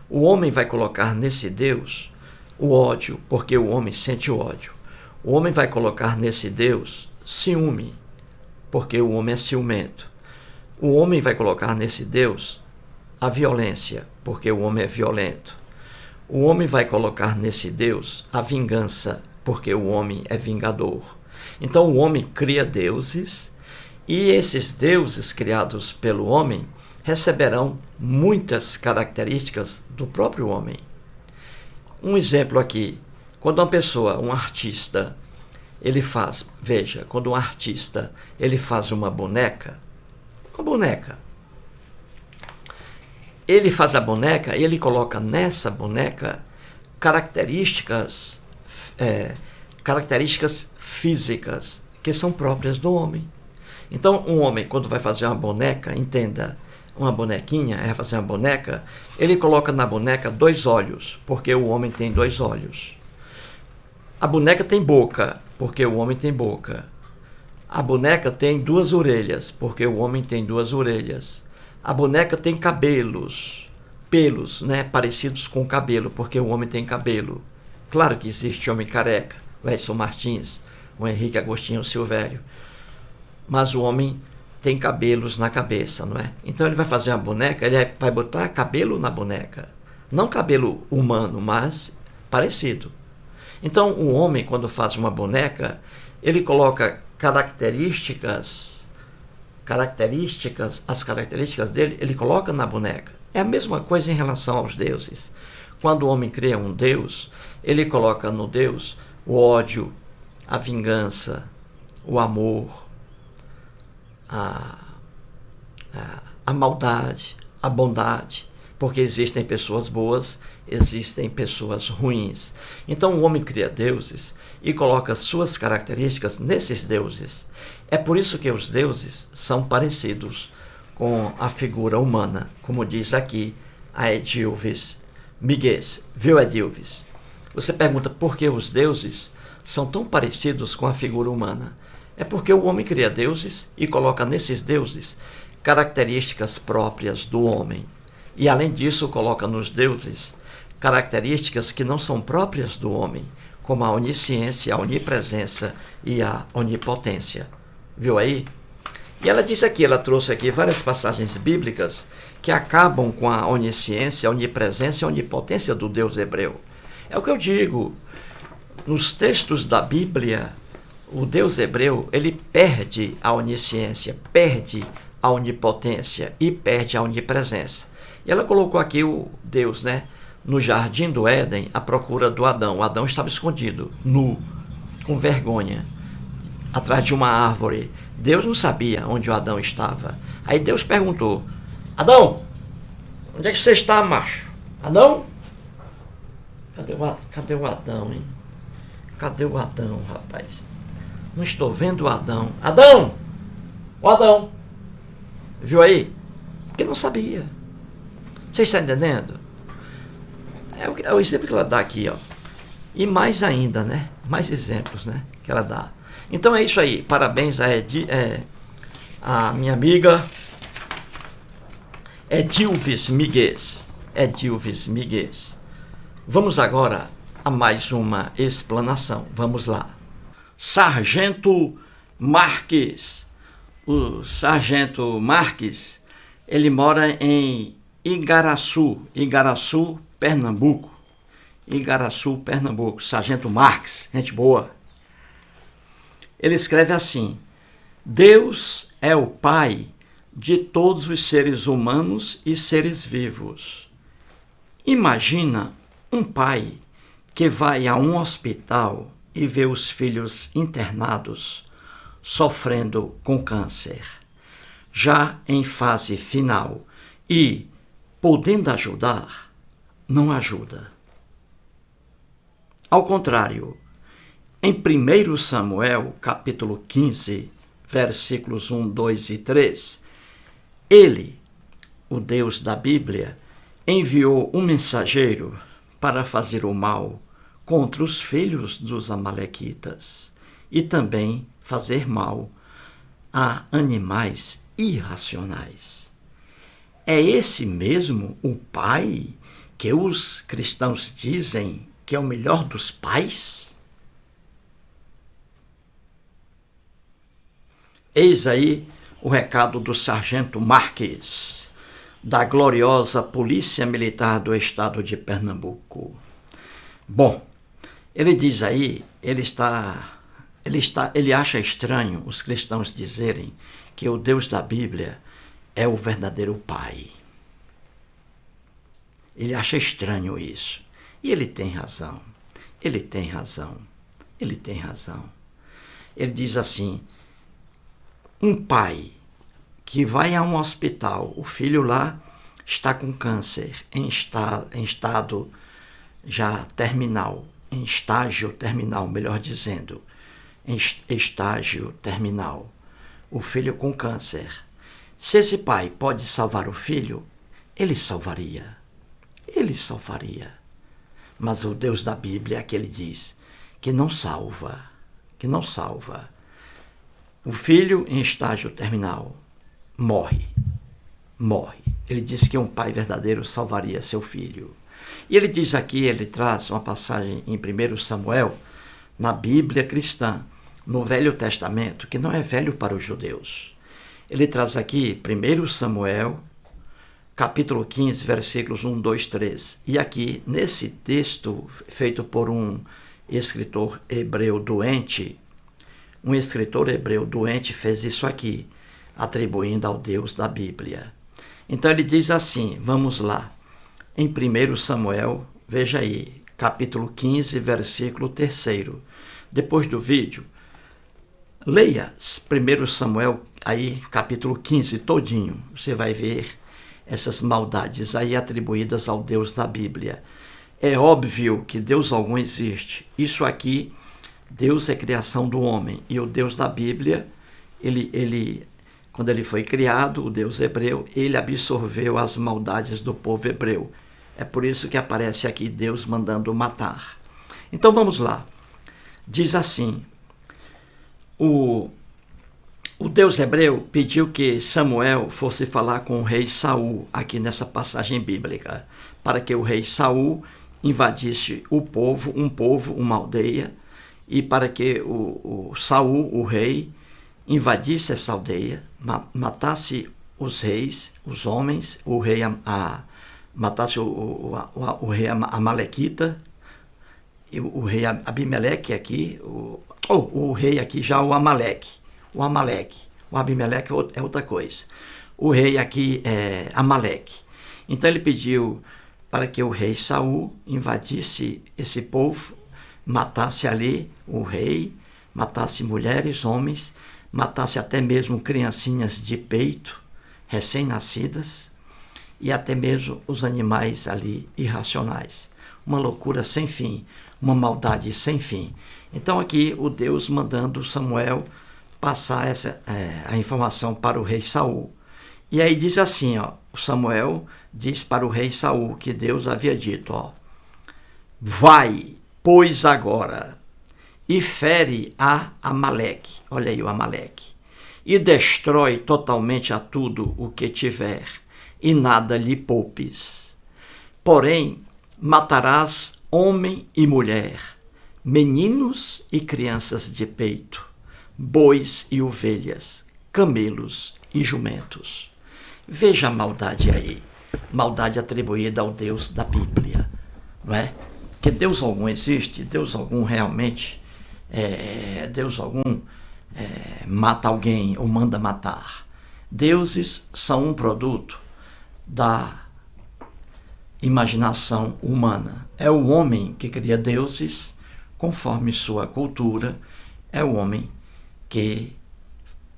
O homem vai colocar nesse Deus o ódio, porque o homem sente ódio. O homem vai colocar nesse Deus ciúme, porque o homem é ciumento. O homem vai colocar nesse Deus a violência, porque o homem é violento. O homem vai colocar nesse Deus a vingança, porque o homem é vingador. Então o homem cria deuses, e esses deuses criados pelo homem receberão muitas características do próprio homem. Um exemplo aqui, quando uma pessoa, um artista, quando um artista ele faz uma boneca, ele faz a boneca e ele coloca nessa boneca características físicas que são próprias do homem. Então, um homem, quando vai fazer uma boneca, entenda, uma bonequinha, vai fazer uma boneca, ele coloca na boneca 2 olhos, porque o homem tem 2 olhos. A boneca tem boca, porque o homem tem boca. A boneca tem 2 orelhas, porque o homem tem 2 orelhas. A boneca tem pelos, parecidos com cabelo, porque o homem tem cabelo. Claro que existe homem careca, o Edson Martins, o Henrique Agostinho Silvério. Mas o homem tem cabelos na cabeça, não é? Então ele vai fazer uma boneca, ele vai botar cabelo na boneca. Não cabelo humano, mas parecido. Então o homem, quando faz uma boneca, ele coloca as características dele, ele coloca na boneca. É a mesma coisa em relação aos deuses. Quando o homem cria um Deus, ele coloca no Deus o ódio, a vingança, o amor, a maldade, a bondade, porque existem pessoas boas, existem pessoas ruins. Então o homem cria deuses e coloca suas características nesses deuses. É por isso que os deuses são parecidos com a figura humana, como diz aqui a Edilves Miguez, viu, Edilves? Você pergunta por que os deuses são tão parecidos com a figura humana. É porque o homem cria deuses e coloca nesses deuses características próprias do homem. E além disso, coloca nos deuses características que não são próprias do homem, como a onisciência, a onipresença e a onipotência. Viu aí? E ela disse aqui, ela trouxe aqui várias passagens bíblicas que acabam com a onisciência, a onipresença e a onipotência do Deus hebreu. É o que eu digo. Nos textos da Bíblia, o Deus hebreu, ele perde a onisciência, perde a onipotência e perde a onipresença. E ela colocou aqui o Deus, né, no jardim do Éden, à procura do Adão. O Adão estava escondido, nu, com vergonha, atrás de uma árvore. Deus não sabia onde o Adão estava. Aí Deus perguntou: Adão, onde é que você está, macho? Adão? Cadê o Adão, hein? Cadê o Adão, rapaz? Não estou vendo o Adão. Adão! O Adão! Viu aí? Porque não sabia. Vocês estão entendendo? É o exemplo que ela dá aqui, ó. E mais ainda, né? Mais exemplos, né? Que ela dá. Então é isso aí. Parabéns a minha amiga Edilves Miguez. Edilves Miguez. Vamos agora a mais uma explanação. Vamos lá. Sargento Marques. O Sargento Marques, ele mora em Igaraçu, Pernambuco. Igaraçu, Pernambuco. Sargento Marques, gente boa. Ele escreve assim: Deus é o Pai de todos os seres humanos e seres vivos. Imagina um pai que vai a um hospital e vê os filhos internados, sofrendo com câncer, já em fase final, e, podendo ajudar, não ajuda. Ao contrário, em 1 Samuel, capítulo 15, versículos 1, 2 e 3, ele, o Deus da Bíblia, enviou um mensageiro para fazer o mal contra os filhos dos amalequitas e também fazer mal a animais irracionais. É esse mesmo o Pai que os cristãos dizem que é o melhor dos pais? Eis aí o recado do Sargento Marques, da gloriosa Polícia Militar do Estado de Pernambuco. Bom, ele diz aí, ele acha estranho os cristãos dizerem que o Deus da Bíblia é o verdadeiro Pai. Ele acha estranho isso. E ele tem razão. Ele tem razão. Ele tem razão. Ele diz assim: um pai que vai a um hospital, o filho lá está com câncer, em estado já terminal, em estágio terminal, melhor dizendo, em estágio terminal, o filho com câncer. Se esse pai pode salvar o filho, ele salvaria. Ele salvaria. Mas o Deus da Bíblia é que ele diz que não salva, que não salva. O filho em estágio terminal morre. Ele diz que um pai verdadeiro salvaria seu filho. E ele diz aqui, ele traz uma passagem em 1 Samuel, na Bíblia cristã, no Velho Testamento, que não é velho para os judeus. Ele traz aqui 1 Samuel, capítulo 15, versículos 1, 2, 3. E aqui, nesse texto feito por um escritor hebreu doente, fez isso aqui, atribuindo ao Deus da Bíblia. Então ele diz assim, vamos lá, em 1 Samuel, veja aí, capítulo 15, versículo 3. Depois do vídeo, leia 1 Samuel, aí, capítulo 15 todinho, você vai ver essas maldades aí atribuídas ao Deus da Bíblia. É óbvio que Deus algum existe. Isso aqui, Deus é criação do homem. E o Deus da Bíblia, quando ele foi criado, o Deus hebreu, ele absorveu as maldades do povo hebreu. É por isso que aparece aqui Deus mandando matar. Então vamos lá. Diz assim, o Deus hebreu pediu que Samuel fosse falar com o rei Saul, aqui nessa passagem bíblica, para que o rei Saul invadisse um povo, uma aldeia, e para que o Saul, o rei, invadisse essa aldeia, matasse os reis, os homens, o rei matasse o rei Amalequita, o rei Abimeleque aqui, o rei aqui já o Amaleque, o Abimeleque é outra coisa. O rei aqui é Amaleque. Então ele pediu para que o rei Saul invadisse esse povo, matasse ali o rei, matasse mulheres, homens, matasse até mesmo criancinhas de peito, recém-nascidas, e até mesmo os animais ali irracionais. Uma loucura sem fim, uma maldade sem fim. Então aqui o Deus mandando Samuel passar a informação para o rei Saul. E aí diz assim, o Samuel diz para o rei Saul que Deus havia dito, vai, pois agora, e fere a Amaleque, olha aí o Amaleque, e destrói totalmente a tudo o que tiver, e nada lhe poupes. Porém, matarás homem e mulher, meninos e crianças de peito, bois e ovelhas, camelos e jumentos. Veja a maldade aí, maldade atribuída ao Deus da Bíblia, não é? Que Deus algum existe, Deus algum realmente, Deus algum mata alguém ou manda matar. Deuses são um produto da imaginação humana. É o homem que cria deuses conforme sua cultura, é o homem que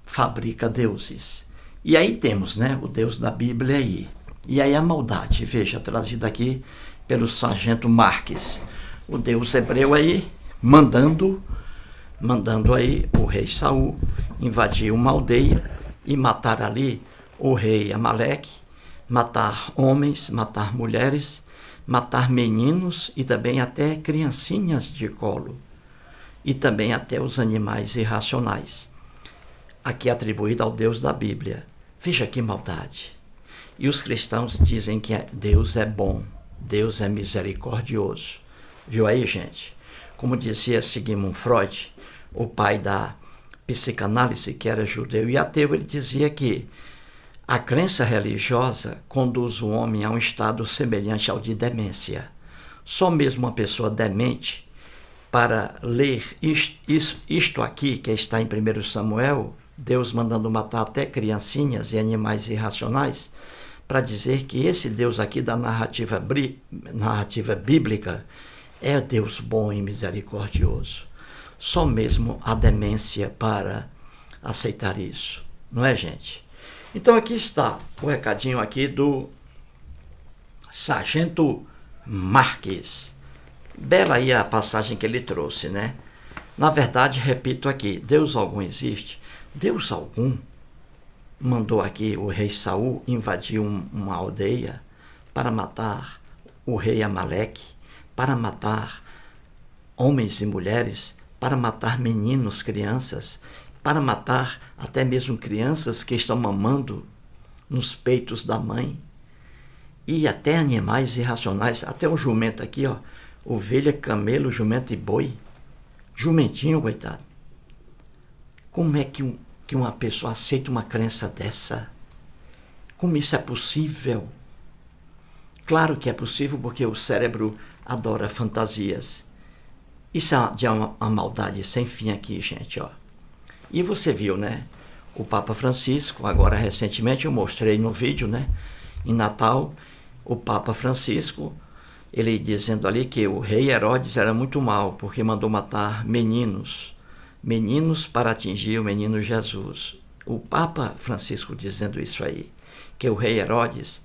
fabrica deuses. E aí temos, o Deus da Bíblia aí. E aí a maldade, veja, trazida aqui pelo sargento Marques. O Deus hebreu aí, mandando aí o rei Saul invadir uma aldeia e matar ali o rei Amaleque, matar homens, matar mulheres, matar meninos e também até criancinhas de colo. E também até os animais irracionais. Aqui atribuído ao Deus da Bíblia. Veja que maldade. E os cristãos dizem que Deus é bom, Deus é misericordioso. Viu aí, gente? Como dizia Sigmund Freud, o pai da psicanálise, que era judeu e ateu, ele dizia que a crença religiosa conduz o homem a um estado semelhante ao de demência. Só mesmo uma pessoa demente, para ler isto aqui, que está em 1 Samuel, Deus mandando matar até criancinhas e animais irracionais, para dizer que esse Deus aqui da narrativa bíblica é Deus bom e misericordioso. Só mesmo a demência para aceitar isso. Não é, gente? Então aqui está o recadinho aqui do sargento Marques. Bela aí a passagem que ele trouxe, né? Na verdade, repito aqui, Deus algum existe? Deus algum mandou aqui o rei Saul invadir uma aldeia para matar o rei Amaleque, para matar homens e mulheres, para matar meninos, crianças, para matar até mesmo crianças que estão mamando nos peitos da mãe, e até animais irracionais, até um jumento aqui, ovelha, camelo, jumento e boi. Jumentinho, coitado. Como é que uma pessoa aceita uma crença dessa? Como isso é possível? Claro que é possível porque o cérebro adora fantasias. Isso é uma maldade sem fim aqui, gente. E você viu, né? O Papa Francisco, agora recentemente eu mostrei no vídeo, né? Em Natal, o Papa Francisco, ele dizendo ali que o rei Herodes era muito mau, porque mandou matar meninos para atingir o menino Jesus. O Papa Francisco dizendo isso aí, que o rei Herodes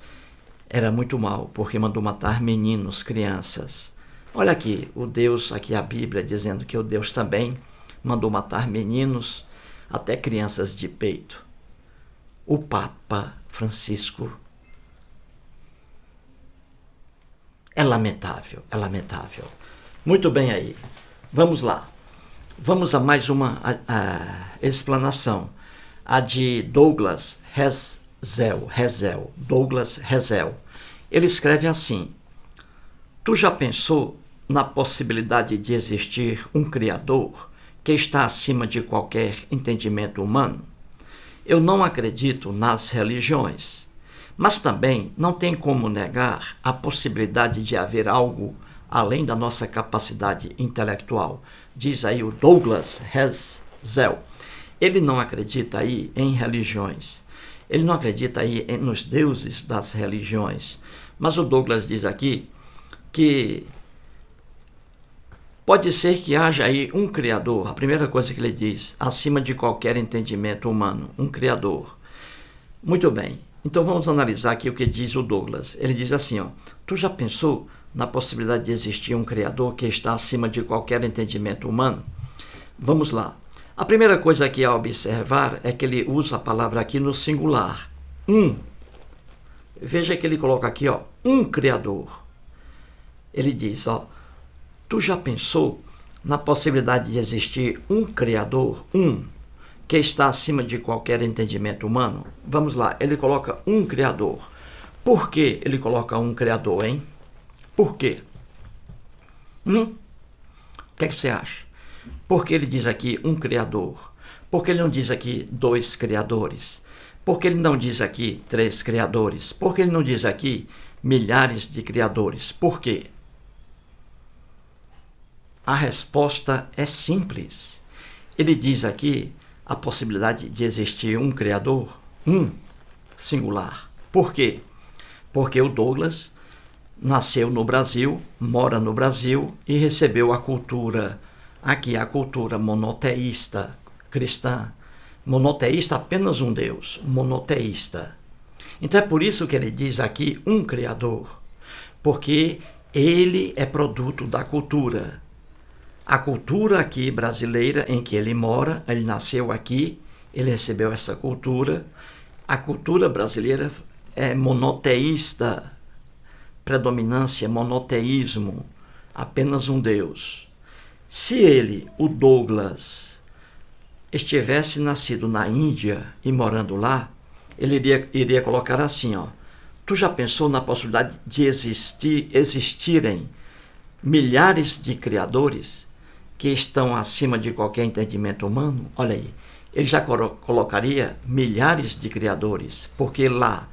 era muito mau, porque mandou matar meninos, crianças. Olha aqui, o Deus, aqui a Bíblia dizendo que o Deus também mandou matar meninos, até crianças de peito. O Papa Francisco é lamentável, é lamentável. Muito bem aí, vamos lá. Vamos a mais uma explanação, a de Douglas Hesel. Douglas Hesel. Ele escreve assim: Tu já pensou na possibilidade de existir um Criador que está acima de qualquer entendimento humano? Eu não acredito nas religiões, mas também não tem como negar a possibilidade de haver algo além da nossa capacidade intelectual. Diz aí o Douglas Heszel. Ele não acredita aí em religiões. Ele não acredita aí nos deuses das religiões. Mas o Douglas diz aqui que pode ser que haja aí um Criador. A primeira coisa que ele diz, acima de qualquer entendimento humano, um Criador. Muito bem. Então vamos analisar aqui o que diz o Douglas. Ele diz assim, ó, tu já pensou na possibilidade de existir um Criador que está acima de qualquer entendimento humano? Vamos lá. A primeira coisa aqui a observar é que ele usa a palavra aqui no singular. Veja que ele coloca aqui, ó, um Criador. Ele diz, ó, tu já pensou na possibilidade de existir um Criador, que está acima de qualquer entendimento humano? Vamos lá, ele coloca um Criador. Por que ele coloca um Criador, hein? Por quê? O que é que você acha? Por que ele diz aqui um Criador? Por que ele não diz aqui 2 criadores? Por que ele não diz aqui 3 criadores? Por que ele não diz aqui milhares de criadores? Por quê? A resposta é simples. Ele diz aqui a possibilidade de existir um Criador, singular. Por quê? Porque o Douglas nasceu no Brasil, mora no Brasil e recebeu a cultura, aqui a cultura monoteísta cristã. Monoteísta, apenas um Deus, monoteísta. Então é por isso que ele diz aqui um Criador, porque ele é produto da cultura. A cultura aqui brasileira em que ele mora, ele nasceu aqui, ele recebeu essa cultura. A cultura brasileira é monoteísta, predominância, monoteísmo, apenas um Deus. Se ele, o Douglas, estivesse nascido na Índia e morando lá, ele iria colocar assim, ó, tu já pensou na possibilidade de existirem milhares de criadores que estão acima de qualquer entendimento humano? Olha aí, ele já colocaria milhares de criadores, porque lá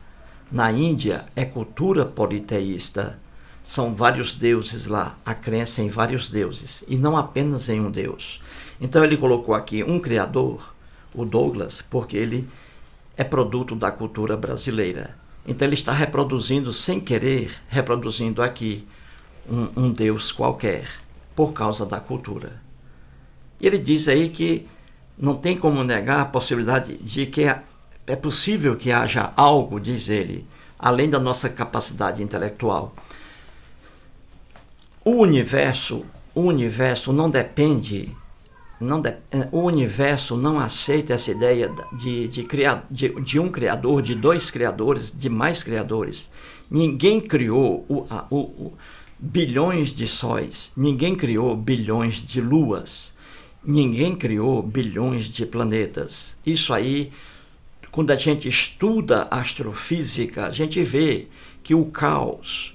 na Índia é cultura politeísta, são vários deuses lá, a crença em vários deuses, e não apenas em um Deus. Então ele colocou aqui um Criador, o Douglas, porque ele é produto da cultura brasileira. Então ele está reproduzindo, sem querer, reproduzindo aqui um Deus qualquer, por causa da cultura. E ele diz aí que não tem como negar a possibilidade de que é possível que haja algo, diz ele, além da nossa capacidade intelectual. O universo não depende, o universo não aceita essa ideia de um criador, de 2 criadores, de mais criadores. Ninguém criou bilhões de sóis, ninguém criou bilhões de luas, ninguém criou bilhões de planetas. Isso aí, quando a gente estuda astrofísica, a gente vê que o caos,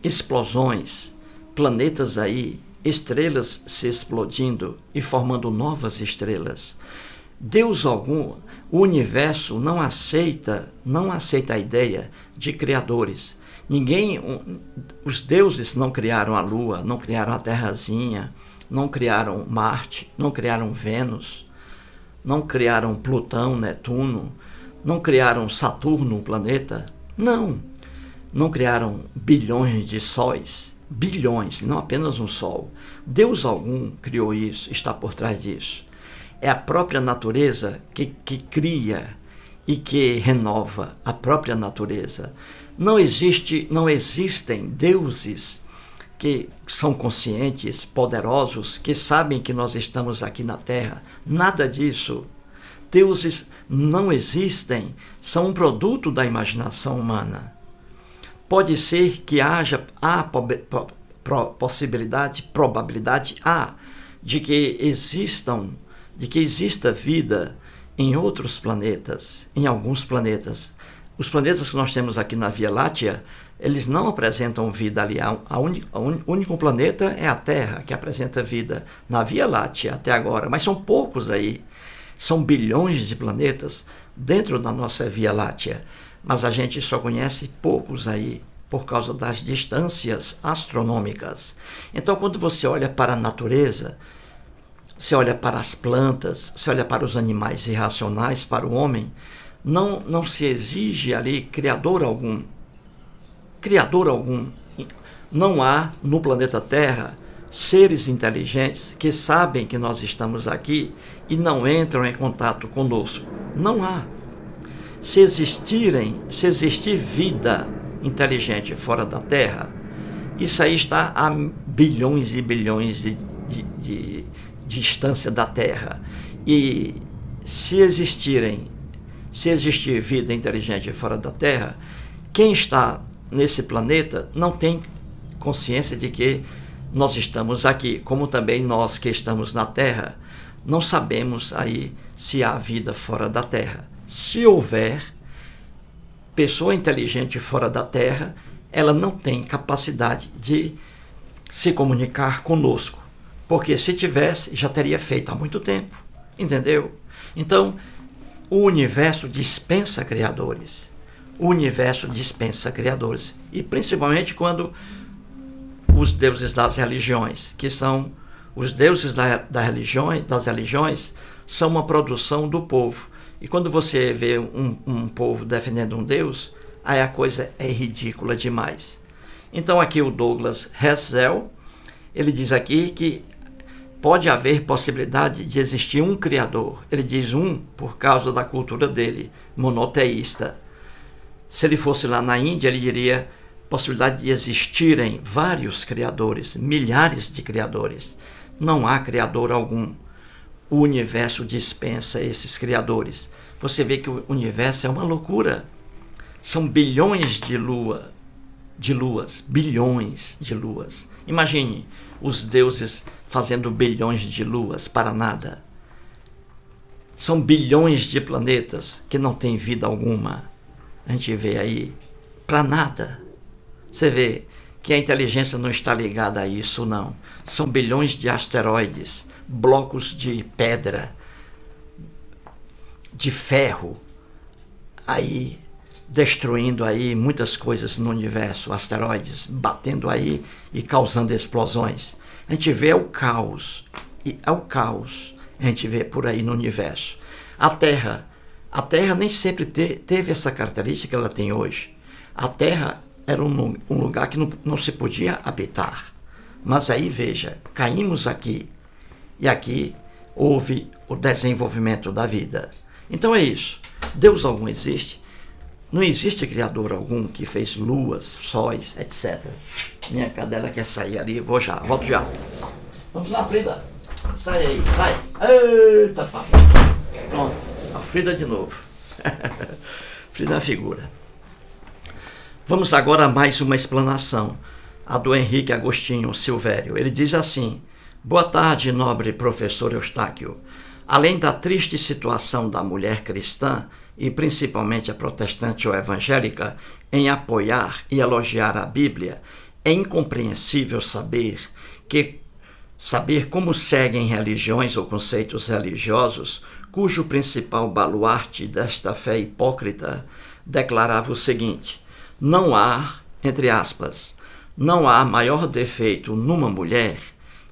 explosões, planetas aí, estrelas se explodindo e formando novas estrelas. Deus algum, o universo não aceita a ideia de criadores. Os deuses não criaram a Lua, não criaram a Terrazinha, não criaram Marte, não criaram Vênus, não criaram Plutão, Netuno, não criaram Saturno, o planeta. Não criaram bilhões de sóis, bilhões, não apenas um sol. Deus algum criou isso, está por trás disso. É a própria natureza que cria e que renova a própria natureza. Não existem deuses que são conscientes, poderosos, que sabem que nós estamos aqui na Terra. Nada disso. Deuses não existem, são um produto da imaginação humana. Pode ser que haja a probabilidade de que exista vida em outros planetas, em alguns planetas. Os planetas que nós temos aqui na Via Láctea eles não apresentam vida ali. O único planeta é a Terra que apresenta vida na Via Láctea até agora, mas são poucos aí. São bilhões de planetas dentro da nossa Via Láctea, mas a gente só conhece poucos aí por causa das distâncias astronômicas. Então, quando você olha para a natureza, você olha para as plantas, você olha para os animais irracionais, para o homem, não se exige ali criador algum. Criador algum. Não há no planeta Terra seres inteligentes que sabem que nós estamos aqui e não entram em contato conosco. Não há. Se existir vida inteligente fora da Terra, isso aí está a bilhões e bilhões de distância da Terra. E se existir vida inteligente fora da Terra, quem está nesse planeta não tem consciência de que nós estamos aqui, como também nós que estamos na Terra, não sabemos aí se há vida fora da Terra. Se houver pessoa inteligente fora da Terra, ela não tem capacidade de se comunicar conosco, porque se tivesse, já teria feito há muito tempo, entendeu? Então, o universo dispensa criadores. O universo dispensa criadores. E principalmente quando os deuses das religiões, que são os deuses das religiões, são uma produção do povo. E quando você vê um povo defendendo um deus, aí a coisa é ridícula demais. Então aqui o Douglas Hessel, ele diz aqui que pode haver possibilidade de existir um criador. Ele diz por causa da cultura dele, monoteísta. Se ele fosse lá na Índia, ele diria possibilidade de existirem vários criadores, milhares de criadores. Não há criador algum. O universo dispensa esses criadores. Você vê que o universo é uma loucura. São bilhões de luas, bilhões de luas. Imagine os deuses fazendo bilhões de luas para nada. São bilhões de planetas que não têm vida alguma. A gente vê aí, para nada. Você vê que a inteligência não está ligada a isso, não. São bilhões de asteroides, blocos de pedra, de ferro, aí destruindo aí muitas coisas no universo, asteroides batendo aí e causando explosões. A gente vê o caos, e é o caos a gente vê por aí no universo. A Terra nem sempre teve essa característica que ela tem hoje. A Terra era um lugar que não se podia habitar. Mas aí, veja, caímos aqui. E aqui houve o desenvolvimento da vida. Então é isso. Deus algum existe? Não existe criador algum que fez luas, sóis, etc. Minha cadela quer sair ali, volto já. Vamos lá, Frida. Sai aí, sai. Eita, papai. Pronto, a Frida de novo. Frida é a figura. Vamos agora a mais uma explanação, a do Henrique Agostinho Silvério. Ele diz assim: boa tarde, nobre professor Eustáquio. Além da triste situação da mulher cristã, e principalmente a protestante ou evangélica, em apoiar e elogiar a Bíblia, é incompreensível saber como seguem religiões ou conceitos religiosos cujo principal baluarte desta fé hipócrita declarava o seguinte: não há, entre aspas, não há maior defeito numa mulher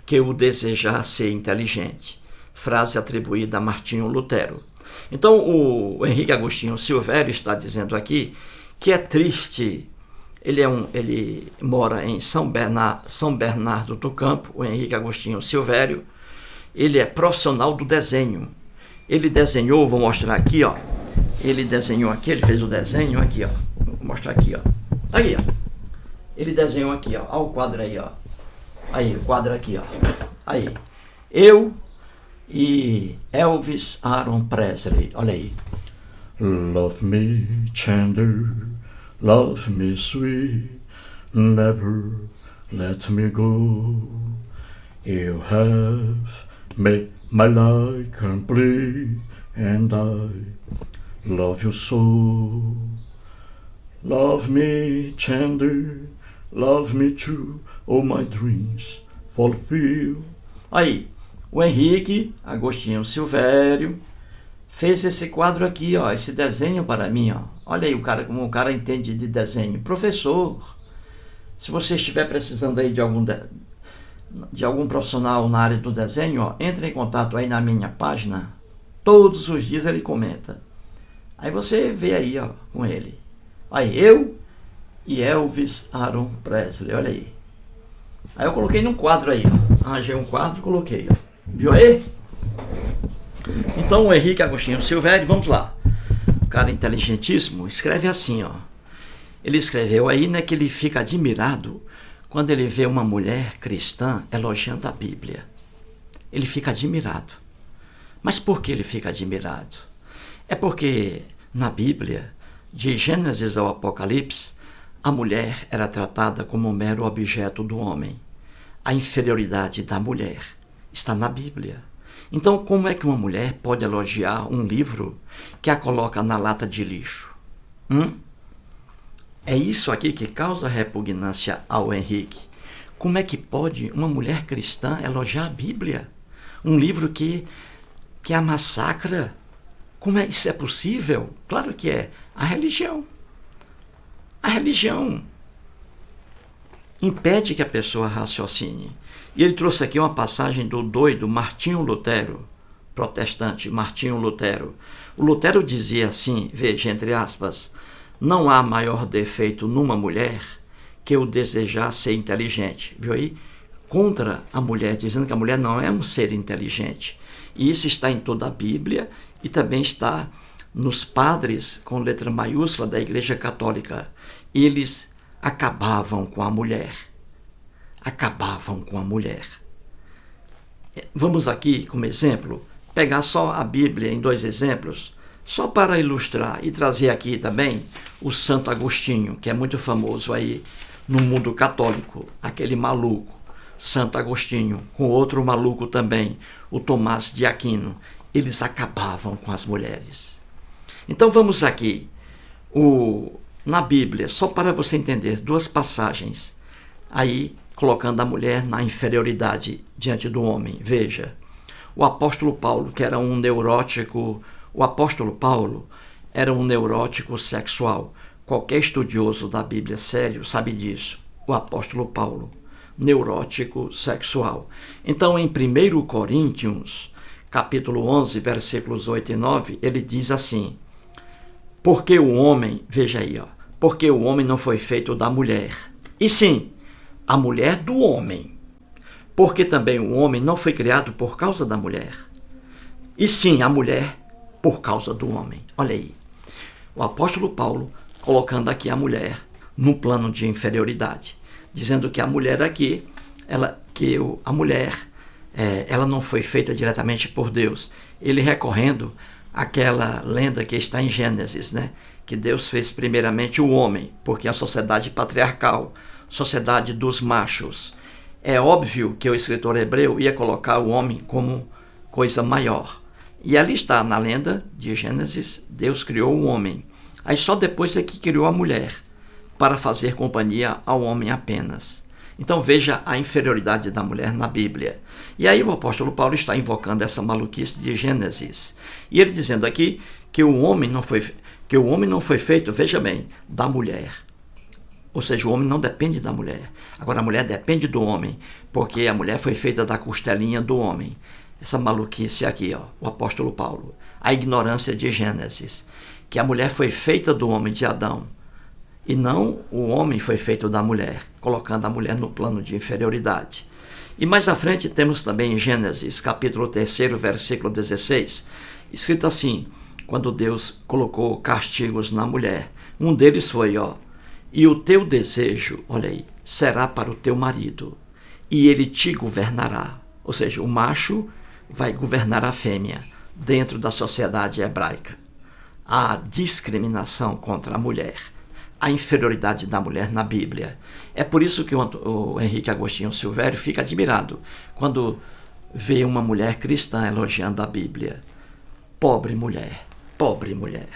que o desejar ser inteligente. Frase atribuída a Martinho Lutero. Então, o Henrique Agostinho Silvério está dizendo aqui que é triste. Ele mora em São Bernardo do Campo, o Henrique Agostinho Silvério. Ele é profissional do desenho. Ele desenhou, vou mostrar aqui, ó. Ele desenhou aqui, ele fez o desenho aqui, ó. Vou mostrar aqui, ó. Aí, ó. Ele desenhou aqui, ó. Olha o quadro aí, ó. Aí, o quadro aqui, ó. Aí. Eu e Elvis Aaron Presley. Olha aí. Love me tender, love me sweet, never let me go. You have made my life complete, and I love you so. Love me tender, love me true, all my dreams fulfill. Aí, o Henrique Agostinho Silvério fez esse quadro aqui, ó, esse desenho para mim, ó. Olha aí o cara, como o cara entende de desenho. Professor, se você estiver precisando aí de algum profissional na área do desenho, ó, entre em contato aí na minha página. Todos os dias ele comenta. Aí você vê aí, ó, com ele. Aí eu e Elvis Aaron Presley, olha aí. Aí eu coloquei num quadro aí, ó. Arranjei um quadro e coloquei, ó. Viu aí? Então o Henrique Agostinho Silvério, vamos lá. O cara inteligentíssimo escreve assim, ó. Ele escreveu aí, né, que ele fica admirado quando ele vê uma mulher cristã elogiando a Bíblia. Ele fica admirado. Mas por que ele fica admirado? É porque na Bíblia, de Gênesis ao Apocalipse, a mulher era tratada como um mero objeto do homem. A inferioridade da mulher está na Bíblia. Então, como é que uma mulher pode elogiar um livro que a coloca na lata de lixo? É isso aqui que causa repugnância ao Henrique. Como é que pode uma mulher cristã elogiar a Bíblia? Um livro que a massacra? Como é isso é possível? Claro que é. A religião impede que a pessoa raciocine. E ele trouxe aqui uma passagem do doido Martinho Lutero, protestante Martinho Lutero. O Lutero dizia assim, veja, entre aspas, não há maior defeito numa mulher que o desejar ser inteligente. Viu aí? Contra a mulher, dizendo que a mulher não é um ser inteligente. E isso está em toda a Bíblia e também está nos padres com letra maiúscula da Igreja Católica. Eles acabavam com a mulher. Acabavam com a mulher. Vamos aqui, como exemplo, pegar só a Bíblia em 2 exemplos, só para ilustrar e trazer aqui também o Santo Agostinho, que é muito famoso aí no mundo católico, aquele maluco, Santo Agostinho, com outro maluco também, o Tomás de Aquino. Eles acabavam com as mulheres. Então vamos aqui, na Bíblia, só para você entender, 2 passagens, aí colocando a mulher na inferioridade diante do homem. Veja, o apóstolo Paulo, que era um neurótico, sexual. Qualquer estudioso da Bíblia sério sabe disso. O apóstolo Paulo, neurótico sexual. Então, em 1 Coríntios, capítulo 11, versículos 8 e 9, ele diz assim, porque o homem, veja aí, ó, porque o homem não foi feito da mulher, e sim, a mulher do homem. Porque também o homem não foi criado por causa da mulher, e sim, a mulher por causa do homem. Olha aí, o apóstolo Paulo colocando aqui a mulher no plano de inferioridade, dizendo que a mulher aqui, ela não foi feita diretamente por Deus. Ele recorrendo àquela lenda que está em Gênesis, né? Que Deus fez primeiramente o homem, porque a sociedade patriarcal, sociedade dos machos. É óbvio que o escritor hebreu ia colocar o homem como coisa maior. E ali está, na lenda de Gênesis, Deus criou o homem. Aí só depois é que criou a mulher, para fazer companhia ao homem apenas. Então veja a inferioridade da mulher na Bíblia. E aí o apóstolo Paulo está invocando essa maluquice de Gênesis. E ele dizendo aqui que o homem não foi feito, veja bem, da mulher. Ou seja, o homem não depende da mulher. Agora a mulher depende do homem, porque a mulher foi feita da costelinha do homem. Essa maluquice aqui, ó, o apóstolo Paulo. A ignorância de Gênesis. Que a mulher foi feita do homem, de Adão. E não o homem foi feito da mulher, colocando a mulher no plano de inferioridade. E mais à frente temos também em Gênesis, capítulo 3, versículo 16, escrito assim, quando Deus colocou castigos na mulher. Um deles foi, ó, e o teu desejo, olha aí, será para o teu marido, e ele te governará. Ou seja, o macho vai governar a fêmea dentro da sociedade hebraica. A discriminação contra a mulher, a inferioridade da mulher na Bíblia. É por isso que o Henrique Agostinho Silvério fica admirado quando vê uma mulher cristã elogiando a Bíblia. Pobre mulher, pobre mulher.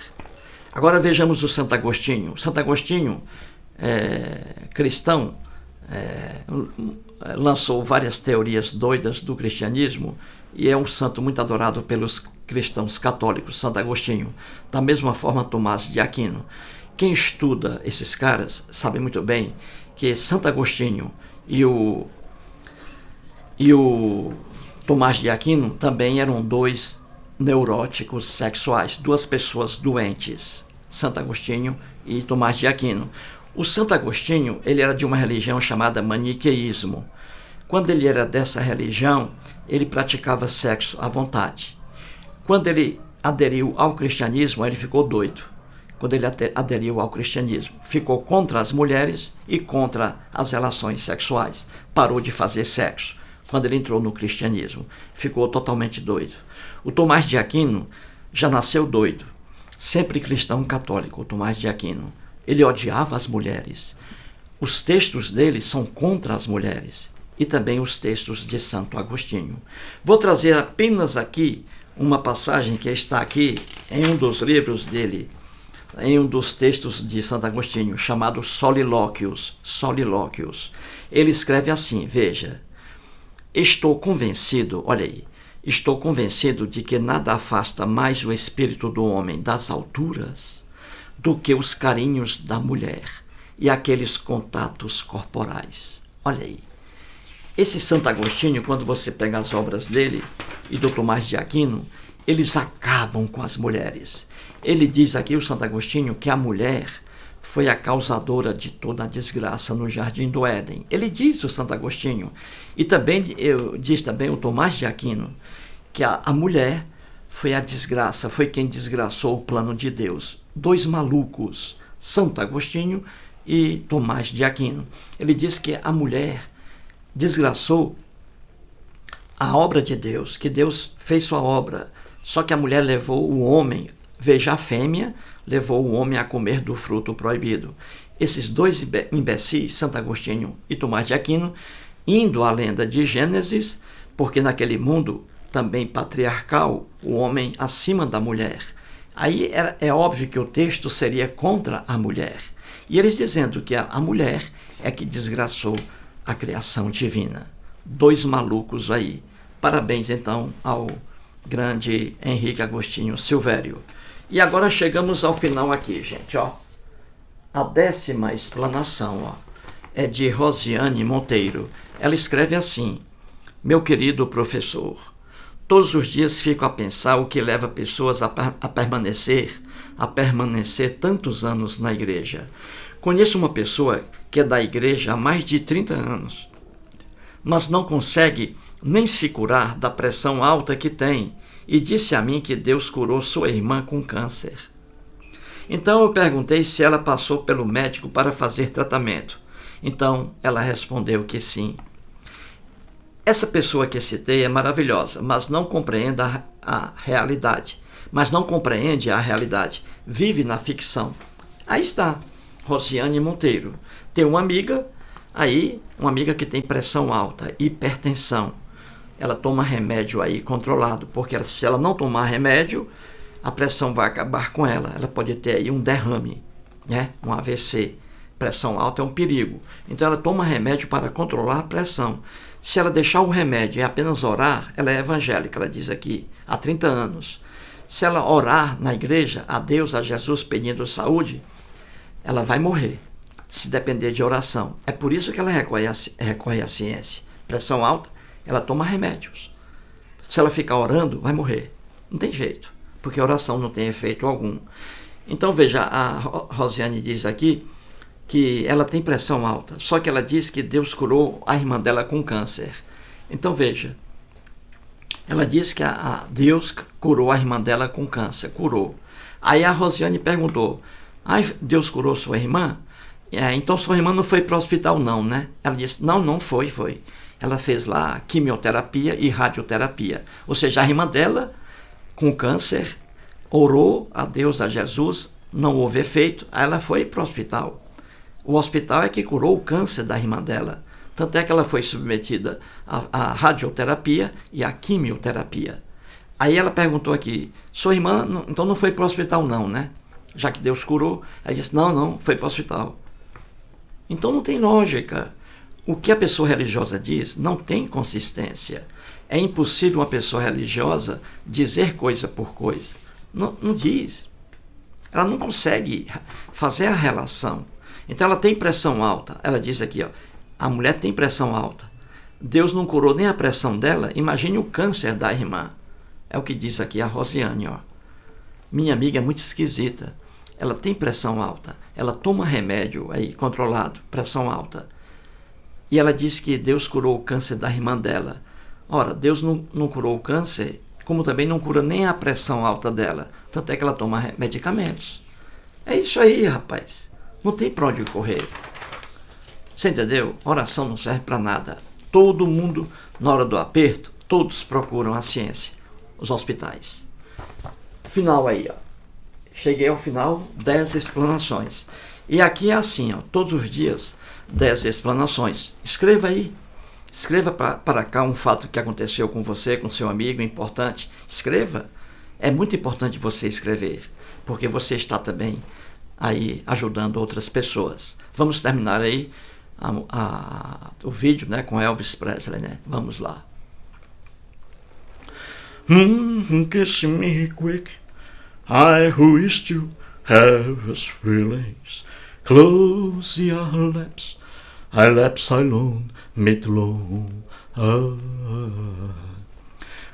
Agora vejamos o Santo Agostinho. Santo Agostinho, cristão, lançou várias teorias doidas do cristianismo e é um santo muito adorado pelos cristãos católicos, Santo Agostinho. Da mesma forma, Tomás de Aquino. Quem estuda esses caras sabe muito bem que Santo Agostinho e o Tomás de Aquino também eram dois neuróticos sexuais, duas pessoas doentes, Santo Agostinho e Tomás de Aquino. O Santo Agostinho, ele era de uma religião chamada maniqueísmo. Quando ele era dessa religião, ele praticava sexo à vontade. Quando ele aderiu ao cristianismo, ele ficou doido. Quando ele aderiu ao cristianismo, ficou contra as mulheres e contra as relações sexuais. Parou de fazer sexo. Quando ele entrou no cristianismo, ficou totalmente doido. O Tomás de Aquino já nasceu doido. Sempre cristão católico, o Tomás de Aquino. Ele odiava as mulheres. Os textos dele são contra as mulheres. E também os textos de Santo Agostinho. Vou trazer apenas aqui uma passagem que está aqui em um dos livros dele, em um dos textos de Santo Agostinho, chamado Solilóquios. Solilóquios. Ele escreve assim, veja: estou convencido, olha aí, estou convencido de que nada afasta mais o espírito do homem das alturas do que os carinhos da mulher e aqueles contatos corporais. Olha aí. Esse Santo Agostinho, quando você pega as obras dele e do Tomás de Aquino, eles acabam com as mulheres. Ele diz aqui, o Santo Agostinho, que a mulher foi a causadora de toda a desgraça no Jardim do Éden. Ele diz, o Santo Agostinho, e também diz também o Tomás de Aquino, que a mulher foi a desgraça, foi quem desgraçou o plano de Deus. Dois malucos, Santo Agostinho e Tomás de Aquino. Ele diz que a mulher desgraçou a obra de Deus, que Deus fez sua obra, só que a mulher levou o homem, veja a fêmea, levou o homem a comer do fruto proibido. Esses dois imbecis, Santo Agostinho e Tomás de Aquino, indo à lenda de Gênesis, porque naquele mundo também patriarcal, o homem acima da mulher. Aí é óbvio que o texto seria contra a mulher. E eles dizendo que a mulher é que desgraçou a criação divina. Dois malucos aí. Parabéns, então, ao grande Henrique Agostinho Silvério. E agora chegamos ao final aqui, gente, ó. A 10ª explanação, ó, é de Rosiane Monteiro. Ela escreve assim: meu querido professor, todos os dias fico a pensar o que leva pessoas a permanecer tantos anos na igreja. Conheço uma pessoa que é da igreja há mais de 30 anos, mas não consegue nem se curar da pressão alta que tem, e disse a mim que Deus curou sua irmã com câncer. Então eu perguntei se ela passou pelo médico para fazer tratamento. Então ela respondeu que sim. Essa pessoa que citei é maravilhosa, mas não compreende a realidade. Vive na ficção. Aí está, Rosiane Monteiro. Tem uma amiga que tem pressão alta, hipertensão. Ela toma remédio aí controlado, porque se ela não tomar remédio, a pressão vai acabar com ela. Ela pode ter aí um derrame, né? Um AVC. Pressão alta é um perigo. Então ela toma remédio para controlar a pressão. Se ela deixar o remédio e apenas orar, ela é evangélica, ela diz aqui, há 30 anos. Se ela orar na igreja, a Deus, a Jesus, pedindo saúde, ela vai morrer, se depender de oração. É por isso que ela recorre à ciência. Pressão alta, ela toma remédios. Se ela ficar orando, vai morrer. Não tem jeito, porque a oração não tem efeito algum. Então veja, a Rosiane diz aqui que ela tem pressão alta, só que ela diz que Deus curou a irmã dela com câncer. Então veja, ela diz que Deus curou a irmã dela com câncer, curou. Aí a Rosiane perguntou: Deus curou sua irmã? Então sua irmã não foi para o hospital não, né? Ela disse: não foi. Ela fez lá quimioterapia e radioterapia. Ou seja, a irmã dela com câncer orou a Deus, a Jesus, não houve efeito, aí ela foi para o hospital. O hospital é que curou o câncer da irmã dela. Tanto é que ela foi submetida à radioterapia e à quimioterapia. Aí ela perguntou aqui: sua irmã então não foi para o hospital não, né? Já que Deus curou, ela disse, não, foi para o hospital. Então não tem lógica. O que a pessoa religiosa diz não tem consistência. É impossível uma pessoa religiosa dizer coisa por coisa. Não diz. Ela não consegue fazer a relação. Então ela tem pressão alta. Ela diz aqui, ó, a mulher tem pressão alta. Deus não curou nem a pressão dela. Imagine o câncer da irmã. É o que diz aqui a Rosiane, ó. Minha amiga é muito esquisita. Ela tem pressão alta. Ela toma remédio aí, controlado, pressão alta. E ela diz que Deus curou o câncer da irmã dela. Ora, Deus não curou o câncer, como também não cura nem a pressão alta dela. Tanto é que ela toma medicamentos. É isso aí, rapaz. Não tem para onde correr. Você entendeu? Oração não serve para nada. Todo mundo, na hora do aperto, todos procuram a ciência. Os hospitais. Final aí, ó. Cheguei ao final, 10 explanações. E aqui é assim, ó, todos os dias, 10 explanações. Escreva aí. Escreva para cá um fato que aconteceu com você, com seu amigo, importante. Escreva. É muito importante você escrever, porque você está também aí ajudando outras pessoas. Vamos terminar aí o vídeo, né, com Elvis Presley, né? Vamos lá. Kiss me quick, I wish to have us feelings. Close your lips, I lips alone, made long.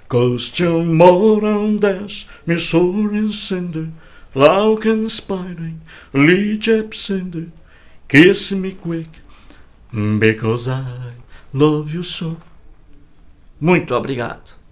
Costume moran des, me soren cinder, lauken spiring, lijep cinder. Kiss me quick, because I love you so. Muito obrigado.